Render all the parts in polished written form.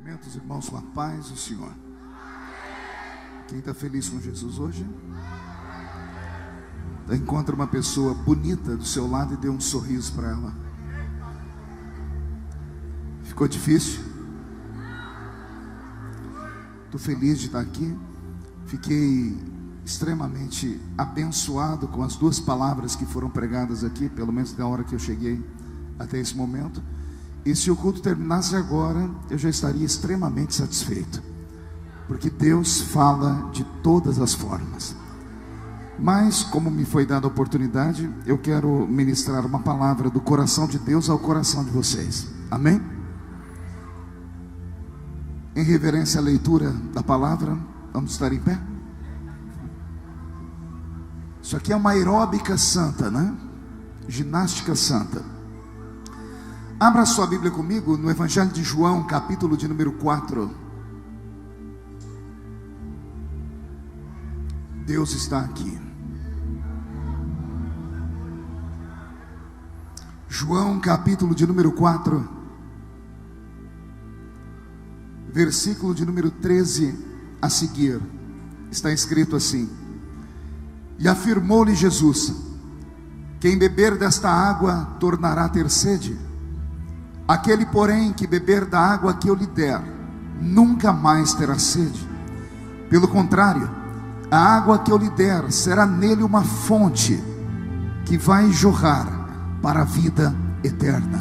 Cumprimento os irmãos com a paz do Senhor. Quem está feliz com Jesus hoje? Encontra uma pessoa bonita do seu lado e dê um sorriso para ela. Ficou difícil? Estou feliz de estar aqui. Fiquei extremamente abençoado com as duas palavras que foram pregadas aqui, pelo menos da hora que eu cheguei até esse momento. E se o culto terminasse agora, eu já estaria extremamente satisfeito, porque Deus fala de todas as formas. Mas como me foi dada a oportunidade, eu quero ministrar uma palavra do coração de Deus ao coração de vocês. Amém? Em reverência à leitura da palavra, vamos estar em pé. Isso aqui é uma aeróbica santa, né? Ginástica santa. Abra sua Bíblia comigo no Evangelho de João, capítulo de número 4. Deus está aqui. João, capítulo de número 4, versículo de número 13 a seguir. Está escrito assim: E afirmou-lhe Jesus: Quem beber desta água tornará a ter sede. Aquele, porém, que beber da água que eu lhe der, nunca mais terá sede. Pelo contrário, a água que eu lhe der será nele uma fonte que vai jorrar para a vida eterna.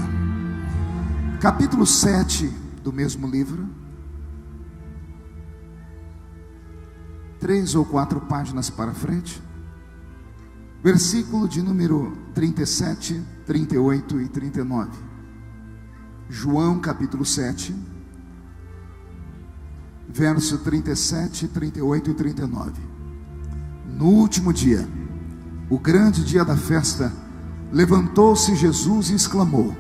Capítulo 7 do mesmo livro, 3 ou 4 páginas para frente, versículo de número 37, 38 e 39. João capítulo 7, verso 37, 38 e 39. No último dia, o grande dia da festa, levantou-se Jesus e exclamou: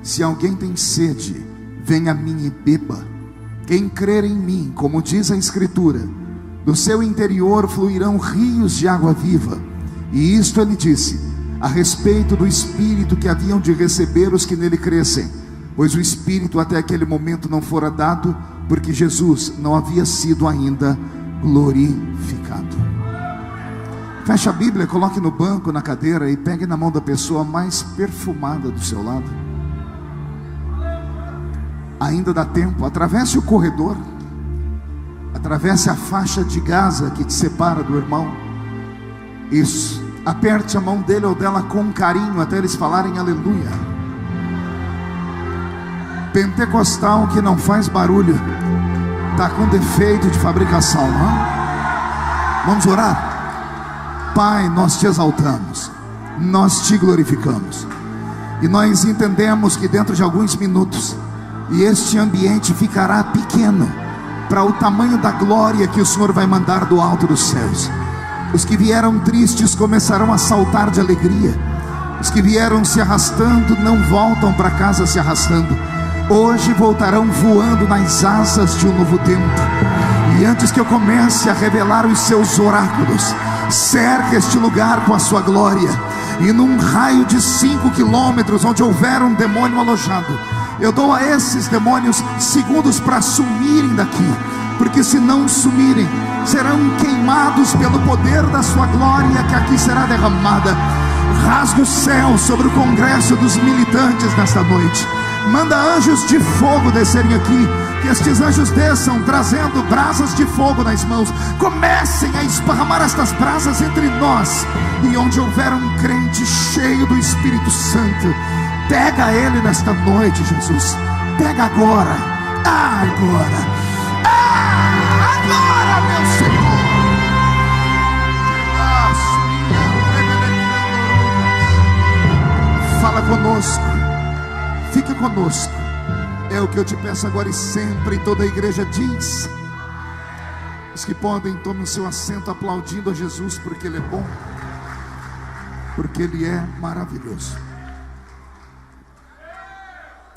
Se alguém tem sede, venha a mim e beba. Quem crer em mim, como diz a Escritura, do seu interior fluirão rios de água viva. E isto ele disse a respeito do Espírito que haviam de receber os que nele crescem, pois o Espírito até aquele momento não fora dado, porque Jesus não havia sido ainda glorificado. Feche a Bíblia, coloque no banco, na cadeira, e pegue na mão da pessoa mais perfumada do seu lado. Ainda dá tempo. Atravesse o corredor, atravesse a faixa de Gaza que te separa do irmão. Isso, aperte a mão dele ou dela com carinho até eles falarem aleluia. Pentecostal que não faz barulho está com defeito de fabricação, não? Vamos orar? Pai, nós te exaltamos, nós te glorificamos, e nós entendemos que dentro de alguns minutos, e este ambiente ficará pequeno para o tamanho da glória que o Senhor vai mandar do alto dos céus. Os que vieram tristes começarão a saltar de alegria. Os que vieram se arrastando não voltam para casa se arrastando. Hoje voltarão voando nas asas de um novo tempo. E antes que eu comece a revelar os seus oráculos, cerque este lugar com a sua glória. E num raio de 5 quilômetros, onde houver um demônio alojado, eu dou a esses demônios segundos para sumirem daqui, porque se não sumirem, serão queimados pelo poder da sua glória que aqui será derramada. Rasga o céu sobre o congresso dos militantes nesta noite. Manda anjos de fogo descerem aqui, que estes anjos desçam trazendo brasas de fogo nas mãos. Comecem a esparramar estas brasas entre nós. E onde houver um crente cheio do Espírito Santo, pega ele nesta noite, Jesus. Pega agora, agora, agora, meu Senhor. Fala conosco, fique conosco. É o que eu te peço agora e sempre. Toda a igreja diz. Os que podem, tomem o seu assento aplaudindo a Jesus, porque Ele é bom, porque Ele é maravilhoso.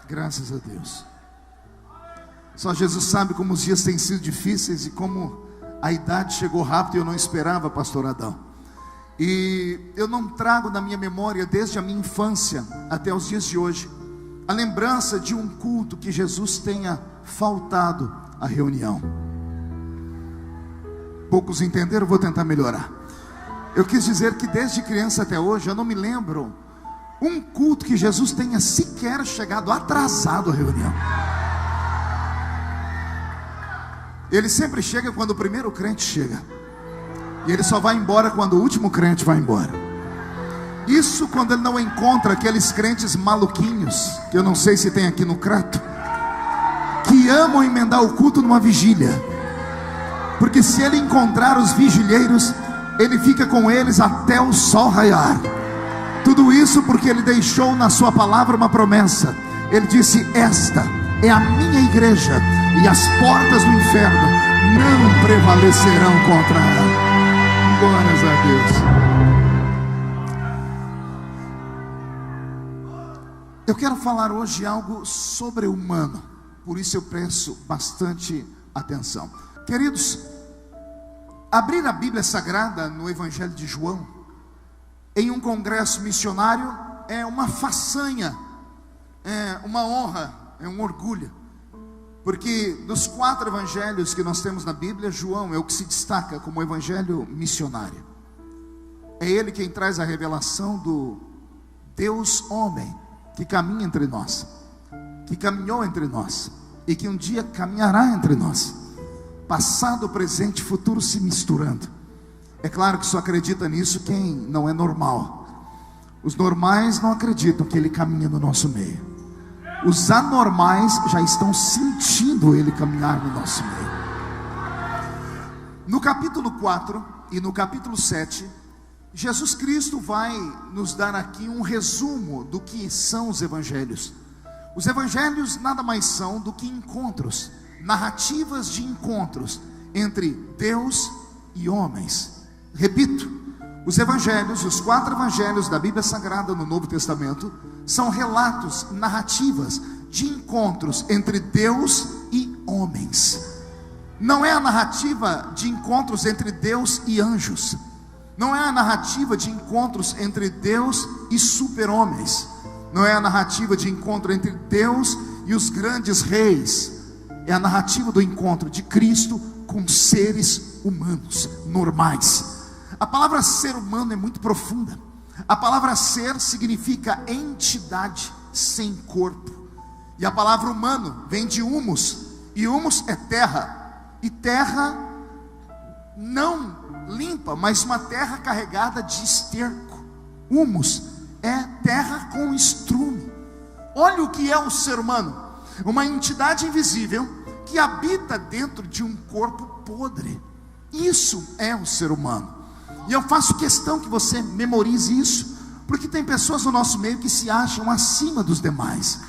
Graças a Deus. Só Jesus sabe como os dias têm sido difíceis e como a idade chegou rápido e eu não esperava, pastor Adão. E eu não trago na minha memória, desde a minha infância até os dias de hoje, a lembrança de um culto que Jesus tenha faltado à reunião. Poucos entenderam, vou tentar melhorar. Eu quis dizer que desde criança até hoje eu não me lembro um culto que Jesus tenha sequer chegado atrasado à reunião. Ele sempre chega quando o primeiro crente chega, e ele só vai embora quando o último crente vai embora. Isso quando ele não encontra aqueles crentes maluquinhos, que eu não sei se tem aqui no Crato, que amam emendar o culto numa vigília. Porque se ele encontrar os vigilheiros, ele fica com eles até o sol raiar. Tudo isso porque ele deixou na sua palavra uma promessa. Ele disse: esta é a minha igreja, e as portas do inferno não prevalecerão contra ela. Glórias a Deus. Eu quero falar hoje algo sobre-humano, por isso eu presto bastante atenção. Queridos, abrir a Bíblia Sagrada no Evangelho de João em um congresso missionário é uma façanha, é uma honra, é um orgulho, porque dos 4 evangelhos que nós temos na Bíblia, João é o que se destaca como evangelho missionário. É ele quem traz a revelação do Deus homem que caminha entre nós, que caminhou entre nós e que um dia caminhará entre nós, passado, presente e futuro se misturando. É claro que só acredita nisso quem não é normal. Os normais não acreditam que ele caminha no nosso meio. Os anormais já estão sentindo ele caminhar no nosso meio. No capítulo 4 e no capítulo 7, Jesus Cristo vai nos dar aqui um resumo do que são os evangelhos. Os evangelhos nada mais são do que encontros, narrativas de encontros entre Deus e homens. Repito, os evangelhos, os 4 evangelhos da Bíblia Sagrada no Novo Testamento, são relatos, narrativas de encontros entre Deus e homens. Não é a narrativa de encontros entre Deus e anjos, não é a narrativa de encontros entre Deus e super-homens, não é a narrativa de encontro entre Deus e os grandes reis. É a narrativa do encontro de Cristo com seres humanos normais. A palavra ser humano é muito profunda. A palavra ser significa entidade sem corpo. E a palavra humano vem de humus, e humus é terra, e terra não limpa, mas uma terra carregada de esterco. Humus é terra com estrume. Olha o que é o ser humano: uma entidade invisível que habita dentro de um corpo podre. Isso é o ser humano. E eu faço questão que você memorize isso, porque tem pessoas no nosso meio que se acham acima dos demais,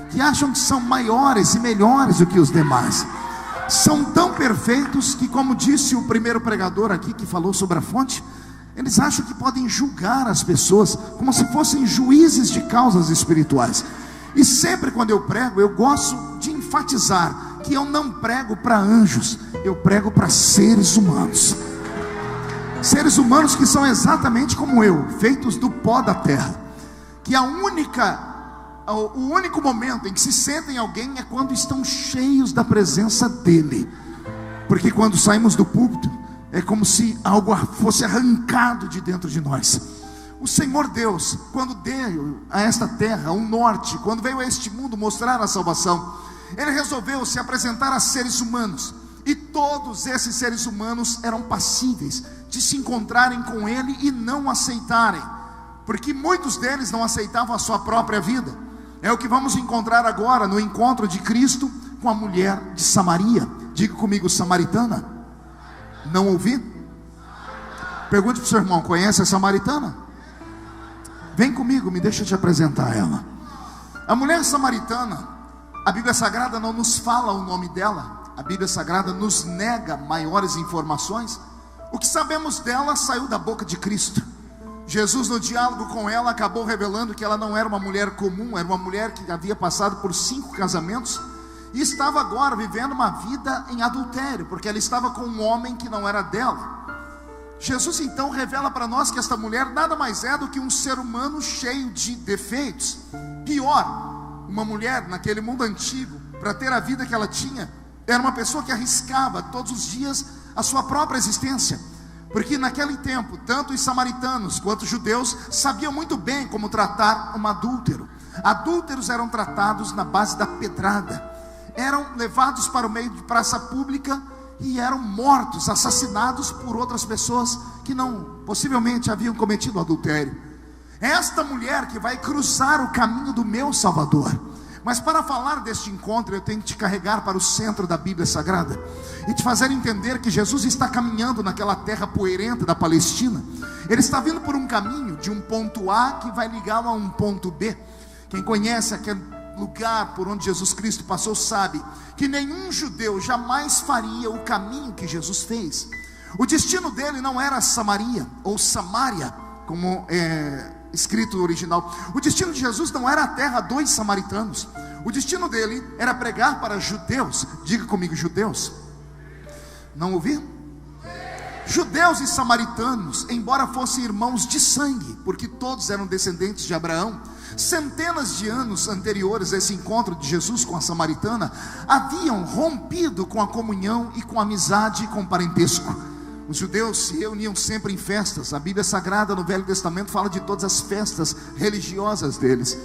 que acham que são maiores e melhores do que os demais. São tão perfeitos que, como disse o primeiro pregador aqui que falou sobre a fonte, eles acham que podem julgar as pessoas como se fossem juízes de causas espirituais. E sempre quando eu prego, eu gosto de enfatizar que eu não prego para anjos, eu prego para seres humanos. Seres humanos que são exatamente como eu, feitos do pó da terra. Que o único momento em que se sentem alguém é quando estão cheios da presença dele. Porque quando saímos do púlpito, é como se algo fosse arrancado de dentro de nós. O Senhor Deus, quando deu a esta terra um norte, quando veio a este mundo mostrar a salvação, Ele resolveu se apresentar a seres humanos. E todos esses seres humanos eram passíveis de se encontrarem com Ele e não aceitarem, porque muitos deles não aceitavam a sua própria vida. É o que vamos encontrar agora no encontro de Cristo com a mulher de Samaria. Diga comigo, samaritana. Não ouvi? Pergunte para o seu irmão: conhece a samaritana? Vem comigo, me deixa te apresentar ela. A mulher samaritana, a Bíblia Sagrada não nos fala o nome dela. A Bíblia Sagrada nos nega maiores informações. O que sabemos dela saiu da boca de Cristo. Jesus, no diálogo com ela, acabou revelando que ela não era uma mulher comum, era uma mulher que havia passado por 5 casamentos e estava agora vivendo uma vida em adultério, porque ela estava com um homem que não era dela. Jesus então revela para nós que esta mulher nada mais é do que um ser humano cheio de defeitos. Pior, uma mulher naquele mundo antigo para ter a vida que ela tinha, era uma pessoa que arriscava todos os dias a sua própria existência, porque naquele tempo, tanto os samaritanos quanto os judeus sabiam muito bem como tratar um adúltero. Adúlteros eram tratados na base da pedrada, eram levados para o meio de praça pública e eram mortos, assassinados por outras pessoas que não, possivelmente haviam cometido adultério. É esta mulher que vai cruzar o caminho do meu Salvador. Mas para falar deste encontro, eu tenho que te carregar para o centro da Bíblia Sagrada e te fazer entender que Jesus está caminhando naquela terra poeirenta da Palestina. Ele está vindo por um caminho de um ponto A que vai ligá-lo a um ponto B. Quem conhece aquele lugar por onde Jesus Cristo passou sabe que nenhum judeu jamais faria o caminho que Jesus fez. O destino dele não era Samaria ou Samária, como escrito no original. O destino de Jesus não era a terra dos samaritanos. O destino dele era pregar para judeus. Diga comigo, judeus. Não ouvi? Judeus e samaritanos, embora fossem irmãos de sangue, porque todos eram descendentes de Abraão, centenas de anos anteriores a esse encontro de Jesus com a samaritana, haviam rompido com a comunhão e com a amizade e com o parentesco. Os judeus se reuniam sempre em festas. A Bíblia Sagrada no Velho Testamento fala de todas as festas religiosas deles.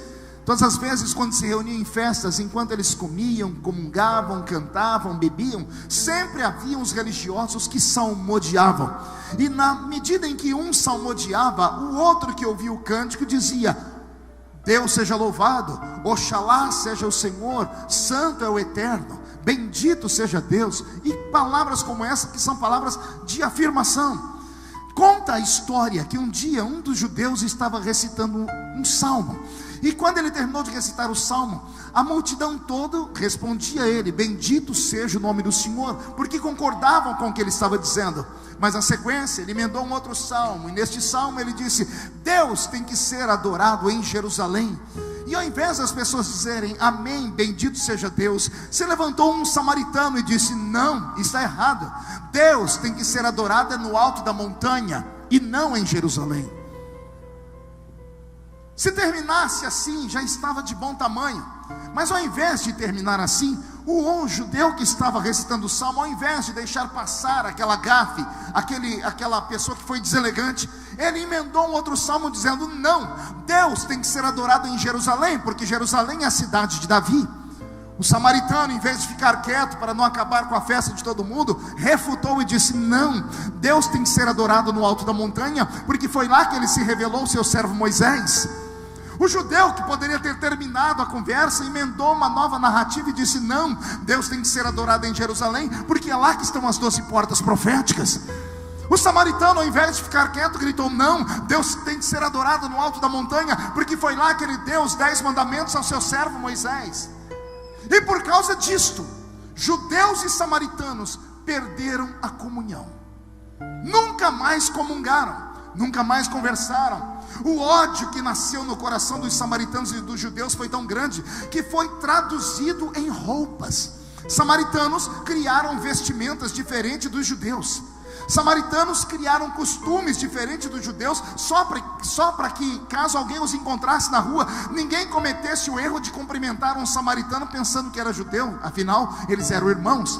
Todas as vezes quando se reuniam em festas, enquanto eles comiam, comungavam, cantavam, bebiam, sempre haviam os religiosos que salmodiavam. E na medida em que um salmodiava, o outro que ouvia o cântico dizia: Deus seja louvado, Oxalá seja o Senhor, santo é o Eterno, bendito seja Deus. E palavras como essa, que são palavras de afirmação. Conta a história que um dia um dos judeus estava recitando um salmo, e quando ele terminou de recitar o salmo, a multidão toda respondia a ele: bendito seja o nome do Senhor, porque concordavam com o que ele estava dizendo. Mas na sequência ele emendou um outro salmo, e neste salmo ele disse: Deus tem que ser adorado em Jerusalém. E ao invés das pessoas dizerem amém, bendito seja Deus, se levantou um samaritano e disse: não, está errado. Deus tem que ser adorado no alto da montanha e não em Jerusalém. Se terminasse assim, já estava de bom tamanho. Mas ao invés de terminar assim, o judeu que estava recitando o salmo, ao invés de deixar passar aquela gafe, aquela pessoa que foi deselegante, ele emendou um outro salmo dizendo: não, Deus tem que ser adorado em Jerusalém, porque Jerusalém é a cidade de Davi. O samaritano, em vez de ficar quieto para não acabar com a festa de todo mundo, refutou e disse: não, Deus tem que ser adorado no alto da montanha, porque foi lá que ele se revelou ao seu servo Moisés. O judeu, que poderia ter terminado a conversa, emendou uma nova narrativa e disse: não, Deus tem que ser adorado em Jerusalém, porque é lá que estão as 12 portas proféticas. O samaritano, ao invés de ficar quieto, gritou: não, Deus tem que ser adorado no alto da montanha, porque foi lá que ele deu os 10 mandamentos ao seu servo Moisés. E por causa disto, judeus e samaritanos perderam a comunhão. Nunca mais comungaram, nunca mais conversaram. O ódio que nasceu no coração dos samaritanos e dos judeus foi tão grande que foi traduzido em roupas. Samaritanos criaram vestimentas diferentes dos judeus. Samaritanos criaram costumes diferentes dos judeus, só para que, caso alguém os encontrasse na rua, ninguém cometesse o erro de cumprimentar um samaritano pensando que era judeu. Afinal, eles eram irmãos.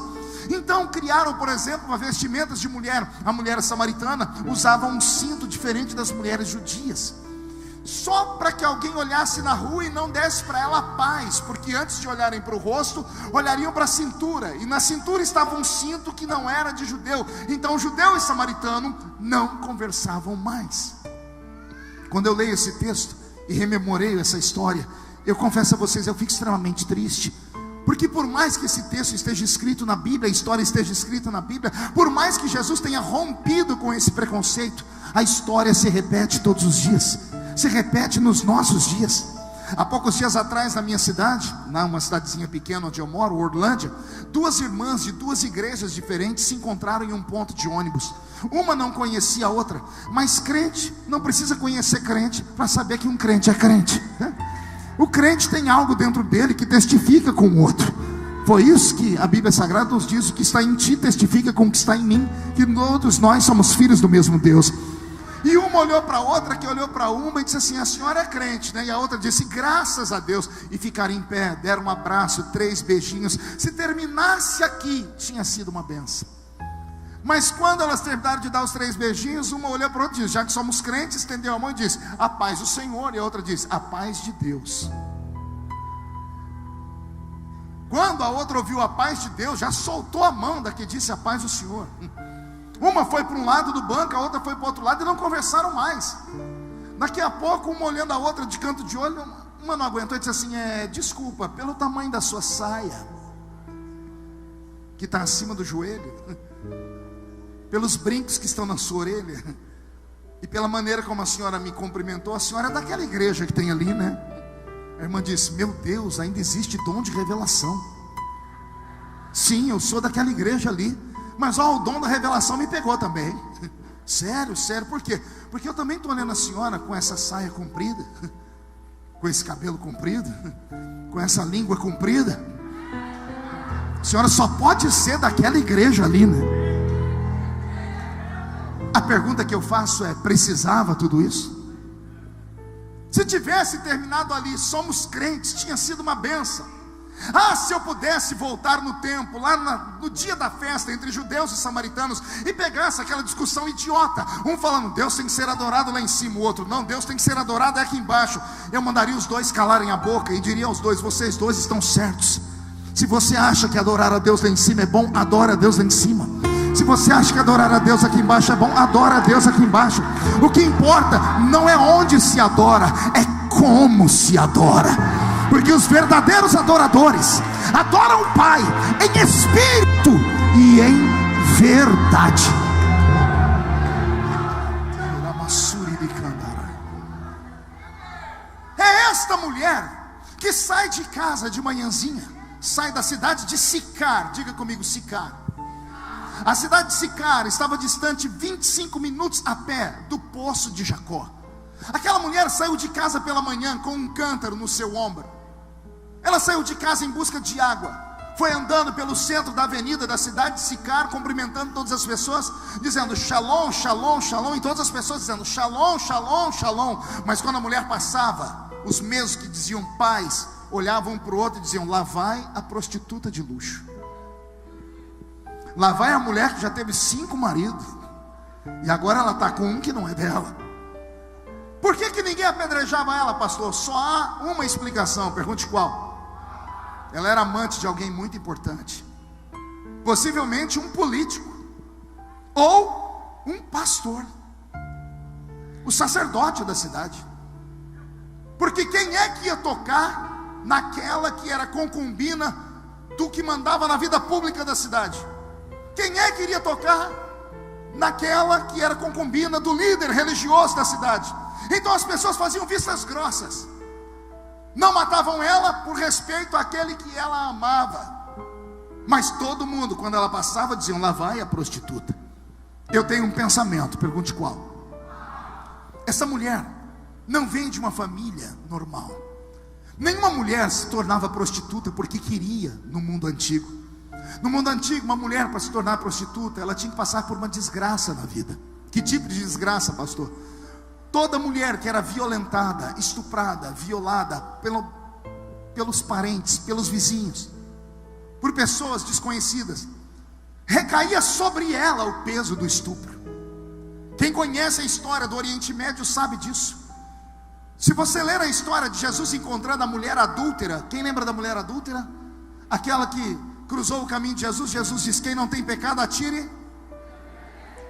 Então criaram, por exemplo, vestimentas de mulher. A mulher samaritana usava um cinto diferente das mulheres judias, só para que alguém olhasse na rua e não desse para ela paz, porque antes de olharem para o rosto, olhariam para a cintura, e na cintura estava um cinto que não era de judeu. Então judeu e samaritano não conversavam mais. Quando eu leio esse texto e rememorei essa história, eu confesso a vocês, eu fico extremamente triste. Porque por mais que esse texto esteja escrito na Bíblia, a história esteja escrita na Bíblia, por mais que Jesus tenha rompido com esse preconceito, a história se repete todos os dias, se repete nos nossos dias. Há poucos dias atrás, na minha cidade, numa cidadezinha pequena onde eu moro, Orlândia, 2 irmãs de 2 igrejas diferentes se encontraram em um ponto de ônibus. Uma não conhecia a outra, mas crente não precisa conhecer crente para saber que um crente é crente, né? O crente tem algo dentro dele que testifica com o outro. Foi isso que a Bíblia Sagrada nos diz: o que está em ti testifica com o que está em mim, que todos nós somos filhos do mesmo Deus. E uma uma olhou para a outra, que olhou para uma e disse assim: a senhora é crente, né? E a outra disse: graças a Deus. E ficaram em pé, deram um abraço, 3 beijinhos. Se terminasse aqui, tinha sido uma benção. Mas quando elas terminaram de dar os 3 beijinhos, uma olhou para a outra e disse: já que somos crentes, estendeu a mão e disse: a paz do Senhor. E a outra disse: a paz de Deus. Quando a outra ouviu a paz de Deus, já soltou a mão da que disse a paz do Senhor. Uma foi para um lado do banco, a outra foi para o outro lado e não conversaram mais. Daqui a pouco, uma olhando a outra de canto de olho, uma não aguentou e disse assim: desculpa, pelo tamanho da sua saia, que está acima do joelho, pelos brincos que estão na sua orelha, e pela maneira como a senhora me cumprimentou, a senhora é daquela igreja que tem ali, né? A irmã disse: meu Deus, ainda existe dom de revelação. Sim, eu sou daquela igreja ali. Mas o dom da revelação me pegou também. Sério, por quê? Porque eu também estou olhando a senhora com essa saia comprida, com esse cabelo comprido, com essa língua comprida. A senhora só pode ser daquela igreja ali, né? A pergunta que eu faço é: precisava tudo isso? Se tivesse terminado ali, somos crentes, tinha sido uma bênção. Se eu pudesse voltar no tempo, lá no dia da festa entre judeus e samaritanos, e pegasse aquela discussão idiota, um falando: Deus tem que ser adorado lá em cima, o outro: não, Deus tem que ser adorado aqui embaixo. Eu mandaria os dois calarem a boca e diria aos dois: vocês dois estão certos. Se você acha que adorar a Deus lá em cima é bom, adora a Deus lá em cima. Se você acha que adorar a Deus aqui embaixo é bom, adora a Deus aqui embaixo. O que importa não é onde se adora, é como se adora. Porque os verdadeiros adoradores adoram o Pai em espírito e em verdade. É esta mulher que sai de casa de manhãzinha, sai da cidade de Sicar. Diga comigo: Sicar. A cidade de Sicar estava distante 25 minutos a pé do poço de Jacó. Aquela mulher saiu de casa pela manhã com um cântaro no seu ombro. Ela saiu de casa em busca de água. Foi andando pelo centro da avenida da cidade de Sicar, cumprimentando todas as pessoas, dizendo: shalom, shalom, shalom. E todas as pessoas dizendo: shalom, shalom, shalom. Mas quando a mulher passava, os mesmos que diziam paz olhavam um para o outro e diziam: lá vai a prostituta de luxo. Lá vai a mulher que já teve 5 maridos, e agora ela está com um que não é dela. Por que ninguém apedrejava ela, pastor? Só há uma explicação. Pergunte qual. Ela era amante de alguém muito importante, possivelmente um político, ou um pastor, o sacerdote da cidade. Porque quem é que ia tocar naquela que era concubina do que mandava na vida pública da cidade? Quem é que iria tocar naquela que era concubina do líder religioso da cidade? Então as pessoas faziam vistas grossas, não matavam ela por respeito àquele que ela amava. Mas todo mundo, quando ela passava, diziam: lá vai a prostituta. Eu tenho um pensamento, pergunte qual. Essa mulher não vem de uma família normal. Nenhuma mulher se tornava prostituta porque queria no mundo antigo. No mundo antigo, uma mulher, para se tornar prostituta, ela tinha que passar por uma desgraça na vida. Que tipo de desgraça, pastor? Toda mulher que era violentada, estuprada, violada pelos parentes, pelos vizinhos, por pessoas desconhecidas, recaía sobre ela o peso do estupro. Quem conhece a história do Oriente Médio sabe disso. Se você ler a história de Jesus encontrando a mulher adúltera, quem lembra da mulher adúltera? Aquela que cruzou o caminho de Jesus. Jesus diz: quem não tem pecado, atire.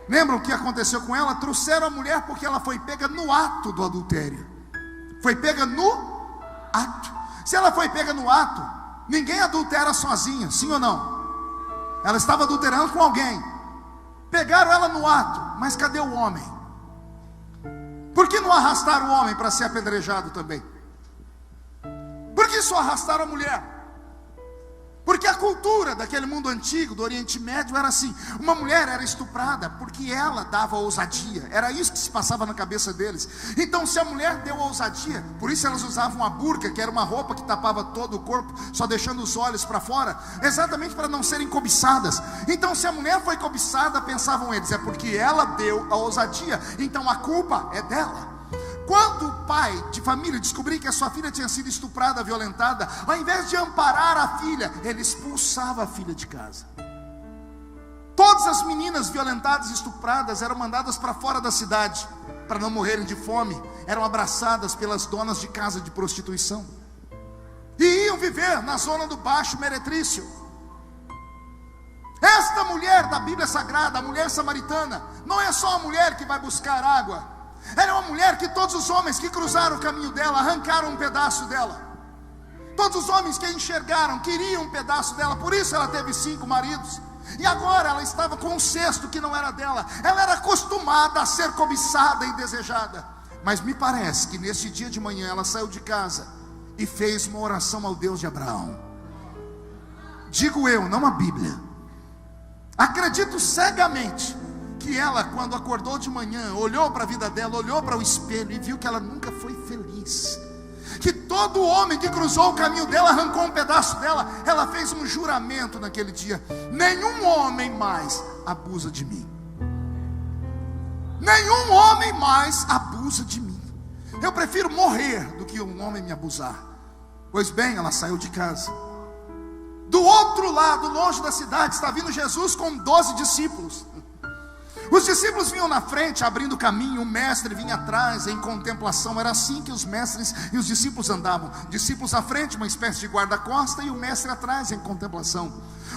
Lembram o que aconteceu com ela? Trouxeram a mulher porque ela foi pega no ato do adultério. Foi pega no ato. Se ela foi pega no ato, ninguém adultera sozinha, sim ou não? Ela estava adulterando com alguém. Pegaram ela no ato, mas cadê o homem? Por que não arrastaram o homem para ser apedrejado também? Por que só arrastaram a mulher? Porque a cultura daquele mundo antigo, do Oriente Médio, era assim: uma mulher era estuprada porque ela dava ousadia. Era isso que se passava na cabeça deles. Então, se a mulher deu ousadia, por isso elas usavam a burca, que era uma roupa que tapava todo o corpo, só deixando os olhos para fora, exatamente para não serem cobiçadas. Então, se a mulher foi cobiçada, pensavam eles, é porque ela deu a ousadia, então a culpa é dela. Quando o pai de família descobria que a sua filha tinha sido estuprada, violentada, ao invés de amparar a filha, ele expulsava a filha de casa. Todas as meninas violentadas e estupradas eram mandadas para fora da cidade, para não morrerem de fome. Eram abraçadas pelas donas de casa de prostituição e iam viver na zona do Baixo Meretrício. Esta mulher da Bíblia Sagrada, a mulher samaritana, não é só a mulher que vai buscar água. Ela é uma mulher que todos os homens que cruzaram o caminho dela arrancaram um pedaço dela. Todos os homens que a enxergaram queriam um pedaço dela. Por isso ela teve 5 maridos. E agora ela estava com um cesto que não era dela. Ela era acostumada a ser cobiçada e desejada. Mas me parece que nesse dia de manhã ela saiu de casa e fez uma oração ao Deus de Abraão. Digo eu, não a Bíblia. Acredito cegamente que ela, quando acordou de manhã, olhou para a vida dela, olhou para o espelho e viu que ela nunca foi feliz. Que todo homem que cruzou o caminho dela arrancou um pedaço dela. Ela fez um juramento naquele dia: nenhum homem mais abusa de mim. Nenhum homem mais abusa de mim. Eu prefiro morrer do que um homem me abusar. Pois bem, ela saiu de casa. Do outro lado, longe da cidade, está vindo Jesus com 12 discípulos. Os discípulos vinham na frente, abrindo caminho. O mestre vinha atrás, em contemplação. Era assim que os mestres e os discípulos andavam: discípulos à frente, uma espécie de guarda-costa, e o mestre atrás, em contemplação.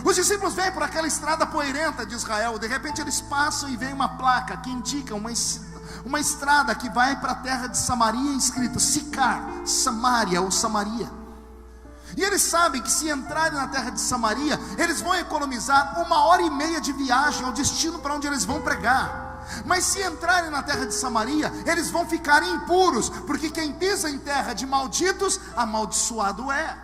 Os discípulos vêm por aquela estrada poeirenta de Israel. De repente eles passam e vem uma placa que indica uma estrada que vai para a terra de Samaria, escrito Sicar, Samaria ou Samaria. E eles sabem que se entrarem na terra de Samaria, eles vão economizar 1h30 de viagem ao destino para onde eles vão pregar. Mas se entrarem na terra de Samaria, eles vão ficar impuros, porque quem pisa em terra de malditos, amaldiçoado é.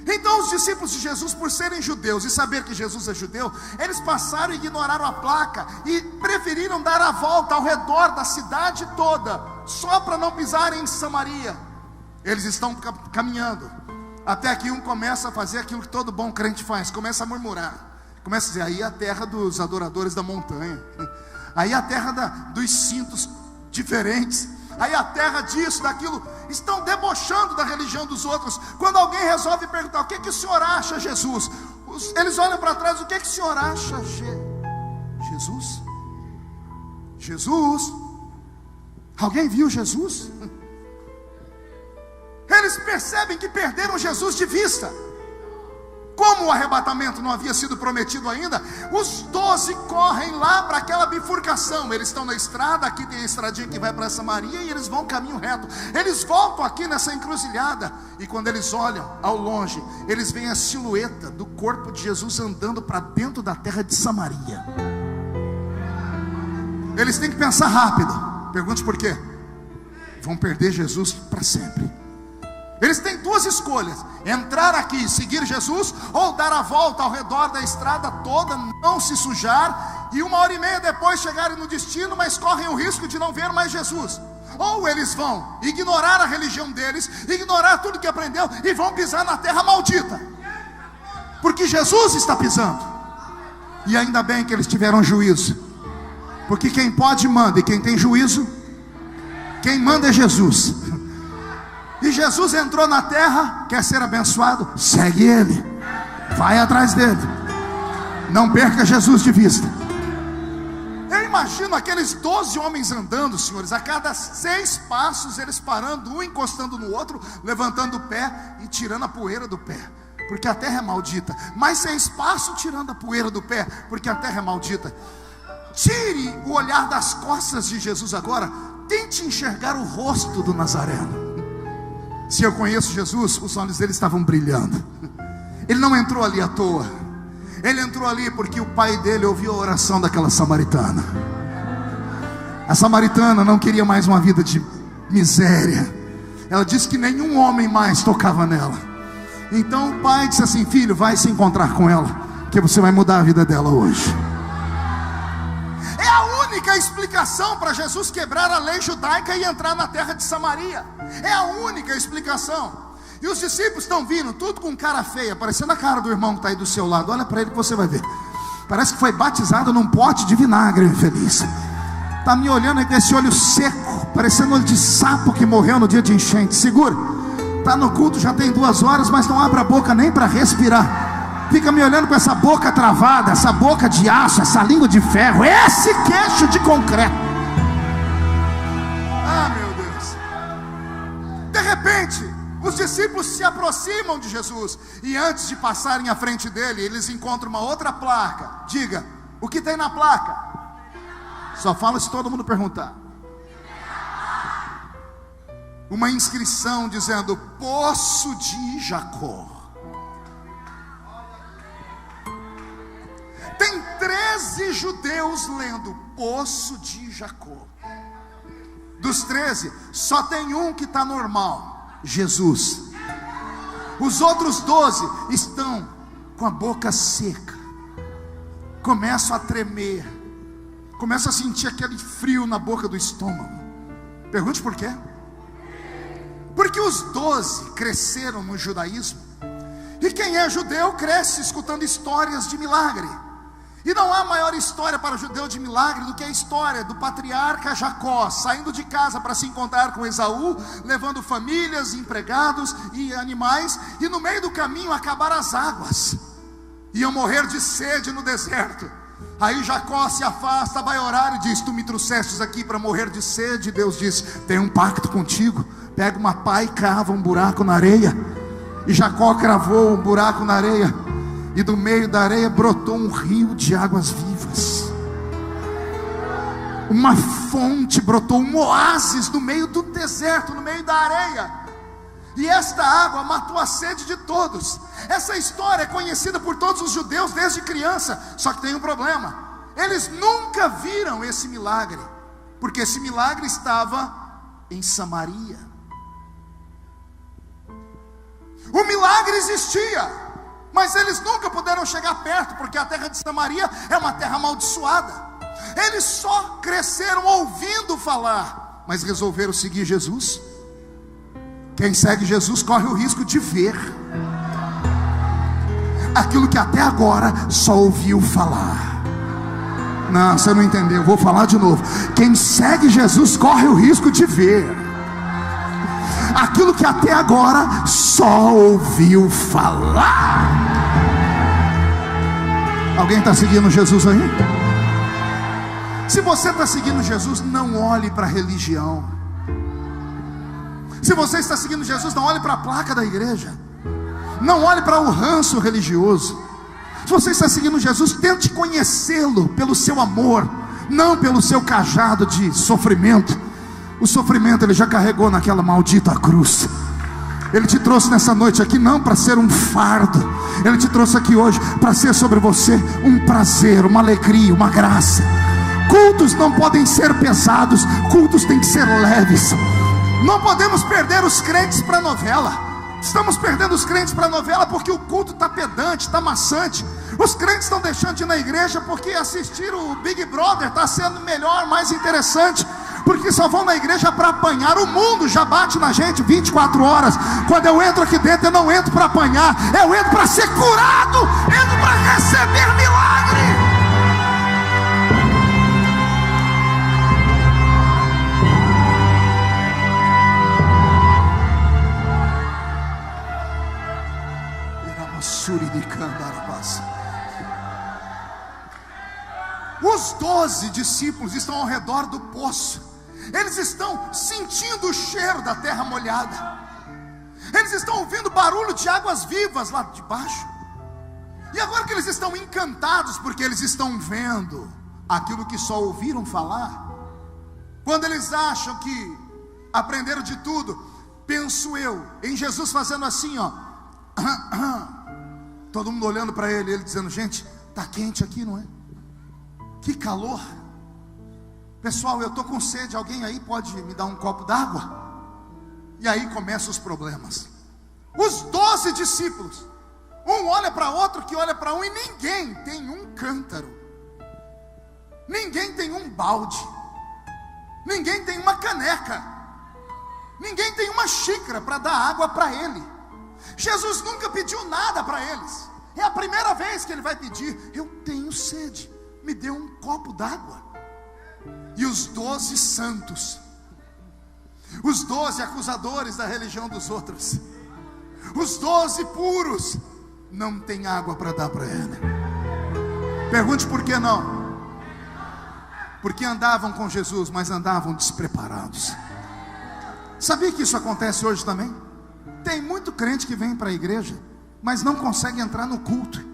Então os discípulos de Jesus, por serem judeus e saber que Jesus é judeu, eles passaram e ignoraram a placa e preferiram dar a volta ao redor da cidade toda, só para não pisarem em Samaria. Eles estão caminhando, até que um começa a fazer aquilo que todo bom crente faz: começa a murmurar, começa a dizer: aí é a terra dos adoradores da montanha, aí é a terra dos cintos diferentes, aí é a terra disso, daquilo. Estão debochando da religião dos outros. Quando alguém resolve perguntar: o que o senhor acha, Jesus? Eles olham para trás: o que o senhor acha, Jesus? Jesus? Alguém viu Jesus? Eles percebem que perderam Jesus de vista. Como o arrebatamento não havia sido prometido ainda, os 12 correm lá para aquela bifurcação. Eles estão na estrada, aqui tem a estradinha que vai para Samaria, e eles vão caminho reto. Eles voltam aqui nessa encruzilhada, e quando eles olham ao longe, eles veem a silhueta do corpo de Jesus andando para dentro da terra de Samaria. Eles têm que pensar rápido. Pergunte por quê? Vão perder Jesus para sempre. Eles têm 2 escolhas: entrar aqui e seguir Jesus, ou dar a volta ao redor da estrada toda, não se sujar, e 1h30 depois chegarem no destino, mas correm o risco de não ver mais Jesus. Ou eles vão ignorar a religião deles, ignorar tudo que aprendeu, e vão pisar na terra maldita, porque Jesus está pisando. E ainda bem que eles tiveram juízo, porque quem pode manda, e quem tem juízo, quem manda é Jesus. E Jesus entrou na terra, quer ser abençoado? Segue Ele, vai atrás dele, não perca Jesus de vista. Eu imagino aqueles 12 homens andando, senhores, a cada 6 passos eles parando, um encostando no outro, levantando o pé e tirando a poeira do pé, porque a terra é maldita. Mais 6 passos tirando a poeira do pé, porque a terra é maldita. Tire o olhar das costas de Jesus agora, tente enxergar o rosto do Nazareno. Se eu conheço Jesus, os olhos dele estavam brilhando. Ele não entrou ali à toa. Ele entrou ali porque o pai dele ouviu a oração daquela samaritana. A samaritana não queria mais uma vida de miséria. Ela disse que nenhum homem mais tocava nela. Então o pai disse assim: filho, vai se encontrar com ela, que você vai mudar a vida dela hoje. É a única explicação para Jesus quebrar a lei judaica e entrar na terra de Samaria. É a única explicação. E os discípulos estão vindo, tudo com cara feia, parecendo a cara do irmão que está aí do seu lado. Olha para ele que você vai ver. Parece que foi batizado num pote de vinagre, infeliz. Está me olhando aí com esse olho seco, parecendo olho de sapo que morreu no dia de enchente. Segura. Está no culto já tem 2 horas, mas não abre a boca nem para respirar. Fica me olhando com essa boca travada, essa boca de aço, essa língua de ferro, esse queixo de concreto. Ah, meu Deus. De repente, os discípulos se aproximam de Jesus, e antes de passarem à frente dele, eles encontram uma outra placa. Diga, o que tem na placa? Só fala se todo mundo perguntar. Uma inscrição dizendo: Poço de Jacó. Tem 13 judeus lendo Poço de Jacó. Dos 13, só tem um que está normal: Jesus. Os outros 12 estão com a boca seca, começam a tremer, começam a sentir aquele frio na boca do estômago. Pergunte por quê? Porque os 12 cresceram no judaísmo, e quem é judeu cresce escutando histórias de milagre. E não há maior história para o judeu de milagre do que a história do patriarca Jacó, saindo de casa para se encontrar com Esaú, levando famílias, empregados e animais, e no meio do caminho acabaram as águas, iam morrer de sede no deserto. Aí Jacó se afasta, vai orar e diz: tu me trouxestes aqui para morrer de sede. Deus diz: tenho um pacto contigo, pega uma pá e cava um buraco na areia. E Jacó cravou um buraco na areia, e do meio da areia brotou um rio de águas vivas. Uma fonte brotou, um oásis no meio do deserto, no meio da areia. E esta água matou a sede de todos. Essa história é conhecida por todos os judeus desde criança. Só que tem um problema: eles nunca viram esse milagre, porque esse milagre estava em Samaria. O milagre existia, mas eles nunca puderam chegar perto, porque a terra de Samaria é uma terra amaldiçoada. Eles só cresceram ouvindo falar, mas resolveram seguir Jesus. Quem segue Jesus corre o risco de ver aquilo que até agora só ouviu falar. Não, você não entendeu, vou falar de novo. Quem segue Jesus corre o risco de ver aquilo que até agora só ouviu falar. Alguém está seguindo Jesus aí? Se você está seguindo Jesus, não olhe para a religião. Se você está seguindo Jesus, não olhe para a placa da igreja, não olhe para o ranço religioso. Se você está seguindo Jesus, tente conhecê-lo pelo seu amor, não pelo seu cajado de sofrimento. O sofrimento ele já carregou naquela maldita cruz. Ele te trouxe nessa noite aqui não para ser um fardo, ele te trouxe aqui hoje para ser sobre você um prazer, uma alegria, uma graça. Cultos não podem ser pesados, cultos têm que ser leves. Não podemos perder os crentes para novela. Estamos perdendo os crentes para novela porque o culto está pedante, está maçante. Os crentes estão deixando de ir na igreja porque assistir o Big Brother está sendo melhor, mais interessante, porque só vão na igreja para apanhar. O mundo já bate na gente 24 horas. Quando eu entro aqui dentro, eu não entro para apanhar, eu entro para ser curado, entro para receber milagre. Os 12 discípulos estão ao redor do poço. Eles estão sentindo o cheiro da terra molhada. Eles estão ouvindo barulho de águas vivas lá de baixo. E agora que eles estão encantados, porque eles estão vendo aquilo que só ouviram falar, quando eles acham que aprenderam de tudo, penso eu em Jesus fazendo assim, ó. Todo mundo olhando para ele, ele dizendo: gente, está quente aqui, não é? Que calor. Pessoal, eu estou com sede, alguém aí pode me dar um copo d'água? E aí começam os problemas. Os 12 discípulos, um olha para outro, que olha para um, e ninguém tem um cântaro, ninguém tem um balde, ninguém tem uma caneca, ninguém tem uma xícara para dar água para ele. Jesus nunca pediu nada para eles. É a primeira vez que ele vai pedir: eu tenho sede, me dê um copo d'água. E os 12 santos, os 12 acusadores da religião dos outros, os 12 puros, não tem água para dar para ele. Pergunte por que não? Porque andavam com Jesus, mas andavam despreparados. Sabia que isso acontece hoje também? Tem muito crente que vem para a igreja, mas não consegue entrar no culto.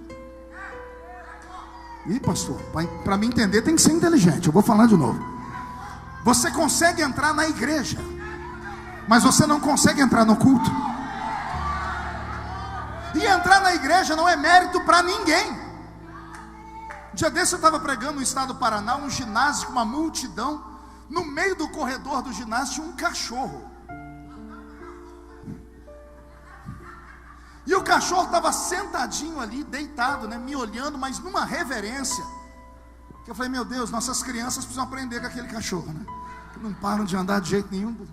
Ih, pastor, para me entender tem que ser inteligente. Eu vou falar de novo. Você consegue entrar na igreja, mas você não consegue entrar no culto. E entrar na igreja não é mérito para ninguém. Um dia desse eu estava pregando no estado do Paraná, um ginásio com uma multidão. No meio do corredor do ginásio tinha um cachorro. E o cachorro estava sentadinho ali, deitado, né, me olhando, mas numa reverência. Que eu falei: meu Deus, nossas crianças precisam aprender com aquele cachorro, né? Não param de andar de jeito nenhum.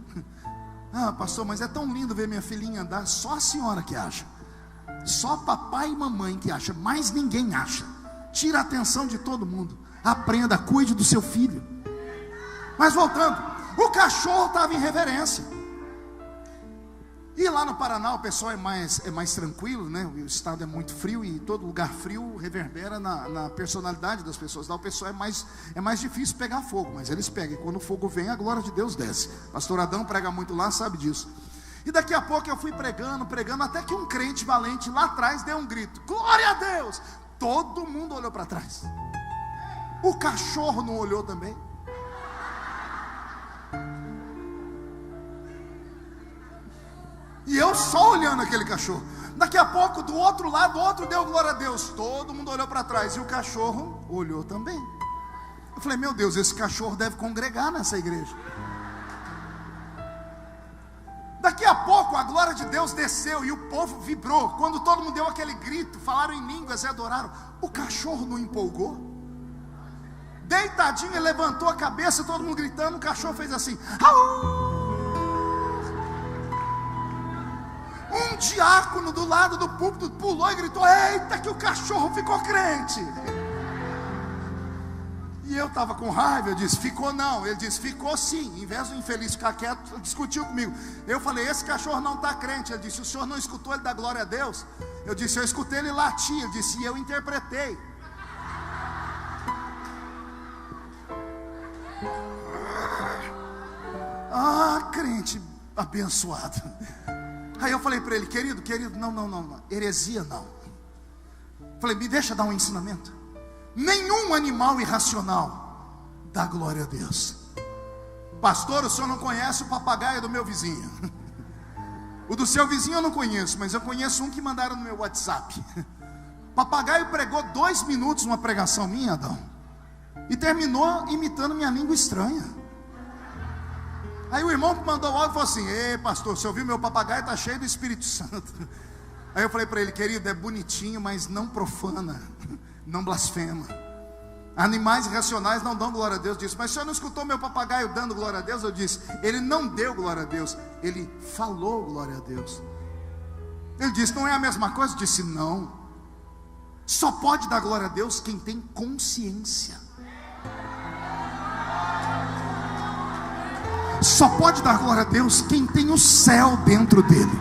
Ah, pastor, mas é tão lindo ver minha filhinha andar. Só a senhora que acha. Só papai e mamãe que acha. Mais ninguém acha. Tira a atenção de todo mundo. Aprenda, cuide do seu filho. Mas voltando, o cachorro estava em reverência. E lá no Paraná o pessoal é mais tranquilo, né? O estado é muito frio e todo lugar frio reverbera na personalidade das pessoas. Lá o pessoal é mais difícil pegar fogo, mas eles pegam. E quando o fogo vem, a glória de Deus desce. Pastor Adão prega muito lá, sabe disso. E daqui a pouco eu fui pregando, até que um crente valente lá atrás deu um grito: glória a Deus! Todo mundo olhou para trás. O cachorro não olhou também? E eu só olhando aquele cachorro. Daqui a pouco, do outro lado, outro deu glória a Deus. Todo mundo olhou para trás. E o cachorro olhou também. Eu falei: meu Deus, esse cachorro deve congregar nessa igreja. Daqui a pouco a glória de Deus desceu e o povo vibrou. Quando todo mundo deu aquele grito, falaram em línguas e adoraram. O cachorro não empolgou? Deitadinho, ele levantou a cabeça, todo mundo gritando. O cachorro fez assim: au! Um diácono do lado do púlpito pulou e gritou: eita, que o cachorro ficou crente. E eu estava com raiva. Eu disse: ficou não. Ele disse: ficou sim. Em vez do infeliz ficar quieto, discutiu comigo. Eu falei: esse cachorro não está crente. Ele disse: o senhor não escutou ele dar glória a Deus? Eu disse: eu escutei ele latir. Ele disse: e eu interpretei. Ah, crente abençoado. Aí eu falei para ele: querido, não, heresia não. Falei: me deixa dar um ensinamento. Nenhum animal irracional dá glória a Deus. Pastor, o senhor não conhece o papagaio do meu vizinho. O do seu vizinho eu não conheço, mas eu conheço um que mandaram no meu WhatsApp. Papagaio pregou 2 minutos numa pregação minha, Adão, e terminou imitando minha língua estranha. Aí o irmão que mandou o áudio falou assim: ei pastor, você ouviu? Meu papagaio está cheio do Espírito Santo. Aí eu falei para ele: querido, é bonitinho, mas não profana, não blasfema. Animais irracionais não dão glória a Deus. Disse: mas o senhor não escutou meu papagaio dando glória a Deus? Eu disse: ele não deu glória a Deus, ele falou glória a Deus. Ele disse: não é a mesma coisa? Eu disse: não. Só pode dar glória a Deus quem tem consciência. Só pode dar glória a Deus quem tem o céu dentro dele.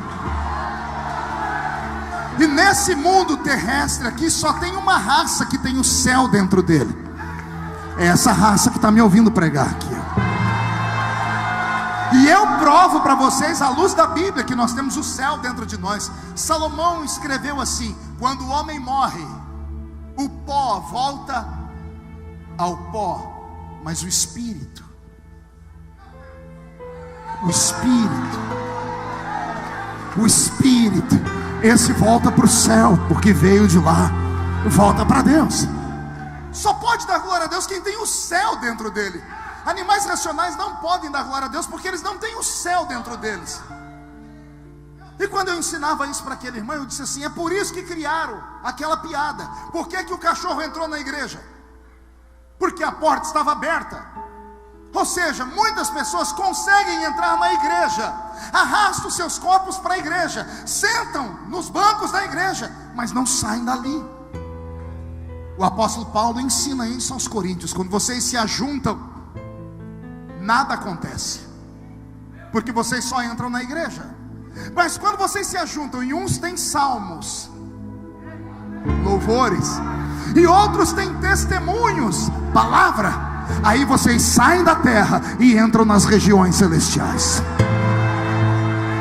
E nesse mundo terrestre aqui só tem uma raça que tem o céu dentro dele. É essa raça que está me ouvindo pregar aqui. E eu provo para vocês, à luz da Bíblia, que nós temos o céu dentro de nós. Salomão escreveu assim: quando o homem morre, o pó volta ao pó, mas o espírito, esse volta para o céu, porque veio de lá, volta para Deus. Só pode dar glória a Deus quem tem o céu dentro dele. Animais racionais não podem dar glória a Deus porque eles não têm o céu dentro deles. E quando eu ensinava isso para aquele irmão, eu disse assim: é por isso que criaram aquela piada. Por que que o cachorro entrou na igreja? Porque a porta estava aberta. Ou seja, muitas pessoas conseguem entrar na igreja, arrastam seus corpos para a igreja, sentam nos bancos da igreja, mas não saem dali. O apóstolo Paulo ensina isso aos coríntios: quando vocês se ajuntam, nada acontece, porque vocês só entram na igreja. Mas quando vocês se ajuntam, e uns têm salmos, louvores, e outros têm testemunhos, palavra, aí vocês saem da terra e entram nas regiões celestiais.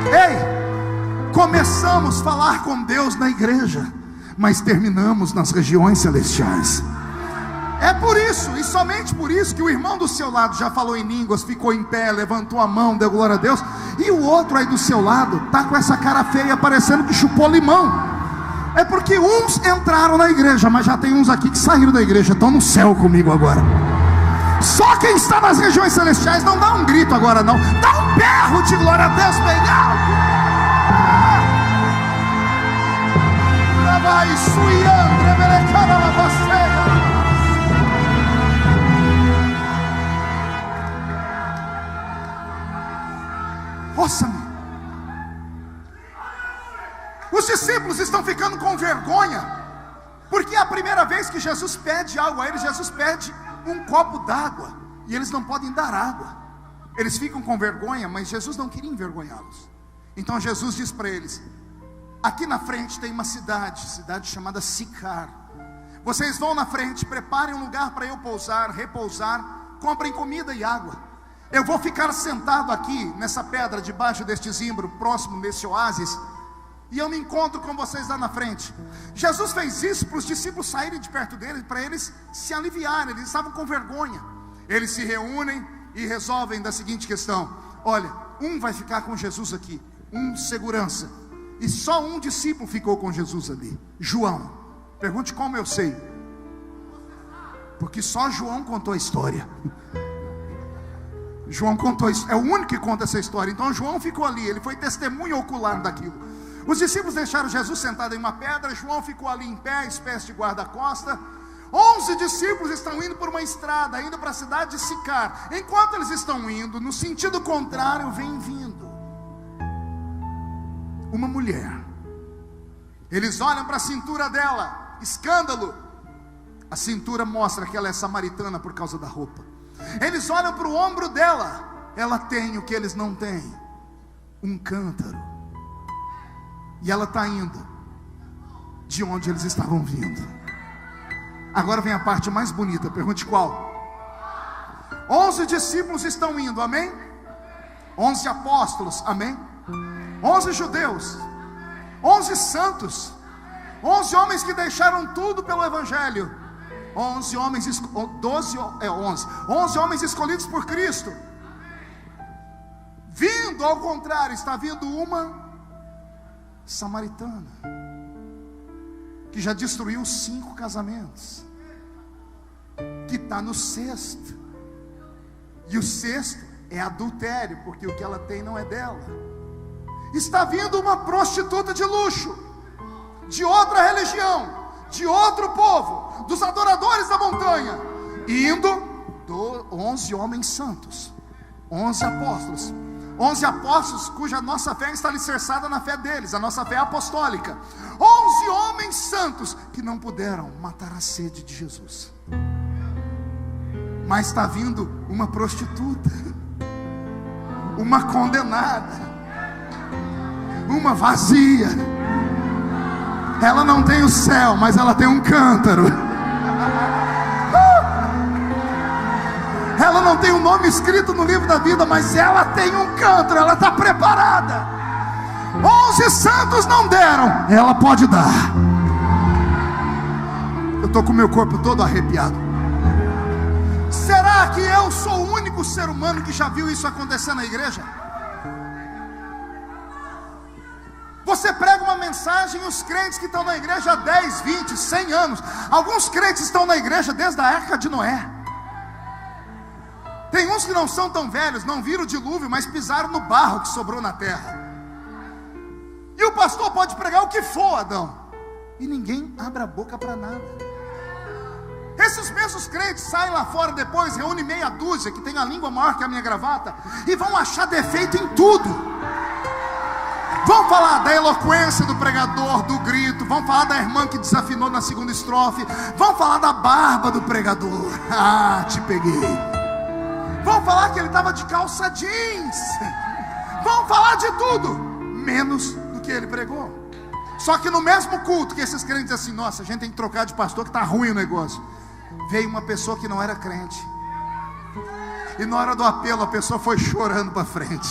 Ei, começamos a falar com Deus na igreja, mas terminamos nas regiões celestiais. É por isso, e somente por isso, que o irmão do seu lado já falou em línguas, ficou em pé, levantou a mão, deu glória a Deus, e o outro aí do seu lado está com essa cara feia, parecendo que chupou limão. É porque uns entraram na igreja, mas já tem uns aqui que saíram da igreja, estão no céu comigo agora. Só quem está nas regiões celestiais não dá um grito agora não, dá um berro de glória a Deus bem alto. Vai suiando, rebelecara la baceia. Ouça-me. Os discípulos estão ficando com vergonha, porque é a primeira vez que Jesus pede algo a eles. Jesus pede um copo d'água, e eles não podem dar água. Eles ficam com vergonha, mas Jesus não queria envergonhá-los. Então Jesus diz para eles: aqui na frente tem uma cidade chamada Sicar. Vocês vão na frente, preparem um lugar para eu repousar, comprem comida e água. Eu vou ficar sentado aqui nessa pedra, debaixo deste zimbro, próximo desse oásis, e eu me encontro com vocês lá na frente. Jesus fez isso para os discípulos saírem de perto dele, para eles se aliviarem. Eles estavam com vergonha. Eles se reúnem e resolvem da seguinte questão: olha, um vai ficar com Jesus aqui, um segurança, e só um discípulo ficou com Jesus ali, João. Pergunte como eu sei, porque só João contou a história. João contou isso, é o único que conta essa história. Então João ficou ali, ele foi testemunha ocular daquilo. Os discípulos deixaram Jesus sentado em uma pedra, João ficou ali em pé, espécie de guarda-costa. 11 discípulos estão indo por uma estrada, indo para a cidade de Sicar. Enquanto eles estão indo, no sentido contrário, vem vindo uma mulher. Eles olham para a cintura dela, escândalo. A cintura mostra que ela é samaritana por causa da roupa. Eles olham para o ombro dela, ela tem o que eles não têm, um cântaro. E ela está indo de onde eles estavam vindo. Agora vem a parte mais bonita, pergunte qual? 11 discípulos estão indo, amém? 11 apóstolos, amém? 11 judeus, 11 santos, 11 homens que deixaram tudo pelo evangelho, 11 homens escolhidos por Cristo. Vindo ao contrário, está vindo uma samaritana, que já destruiu 5 casamentos, que está no 6º, e o 6º é adultério, porque o que ela tem não é dela. Está vindo uma prostituta de luxo, de outra religião, de outro povo, dos adoradores da montanha, indo 11 homens santos, 11 apóstolos, 11 apóstolos cuja nossa fé está alicerçada na fé deles, a nossa fé é apostólica. 11 homens santos que não puderam matar a sede de Jesus. Mas está vindo uma prostituta, uma condenada, uma vazia. Ela não tem o céu, mas ela tem um cântaro. Ela não tem o nome escrito no livro da vida, mas ela tem um cântaro, ela está preparada. 11 santos não deram, ela pode dar. Eu estou com o meu corpo todo arrepiado. Será que eu sou o único ser humano que já viu isso acontecer na igreja? Você prega uma mensagem e os crentes que estão na igreja há 10, 20, 100 anos. Alguns crentes estão na igreja desde a época de Noé. Tem uns que não são tão velhos, não viram o dilúvio, mas pisaram no barro que sobrou na terra. E o pastor pode pregar o que for, Adão, e ninguém abre a boca para nada. Esses mesmos crentes saem lá fora depois, reúnem meia dúzia que tem a língua maior que a minha gravata, e vão achar defeito em tudo. Vão falar da eloquência do pregador, do grito. Vão falar da irmã que desafinou na segunda estrofe. Vão falar da barba do pregador. Ah, te peguei. Vão falar que ele estava de calça jeans. Vão falar de tudo, menos do que ele pregou. Só que no mesmo culto que esses crentes dizem assim: nossa, a gente tem que trocar de pastor que está ruim o negócio. Veio uma pessoa que não era crente, e na hora do apelo a pessoa foi chorando para frente.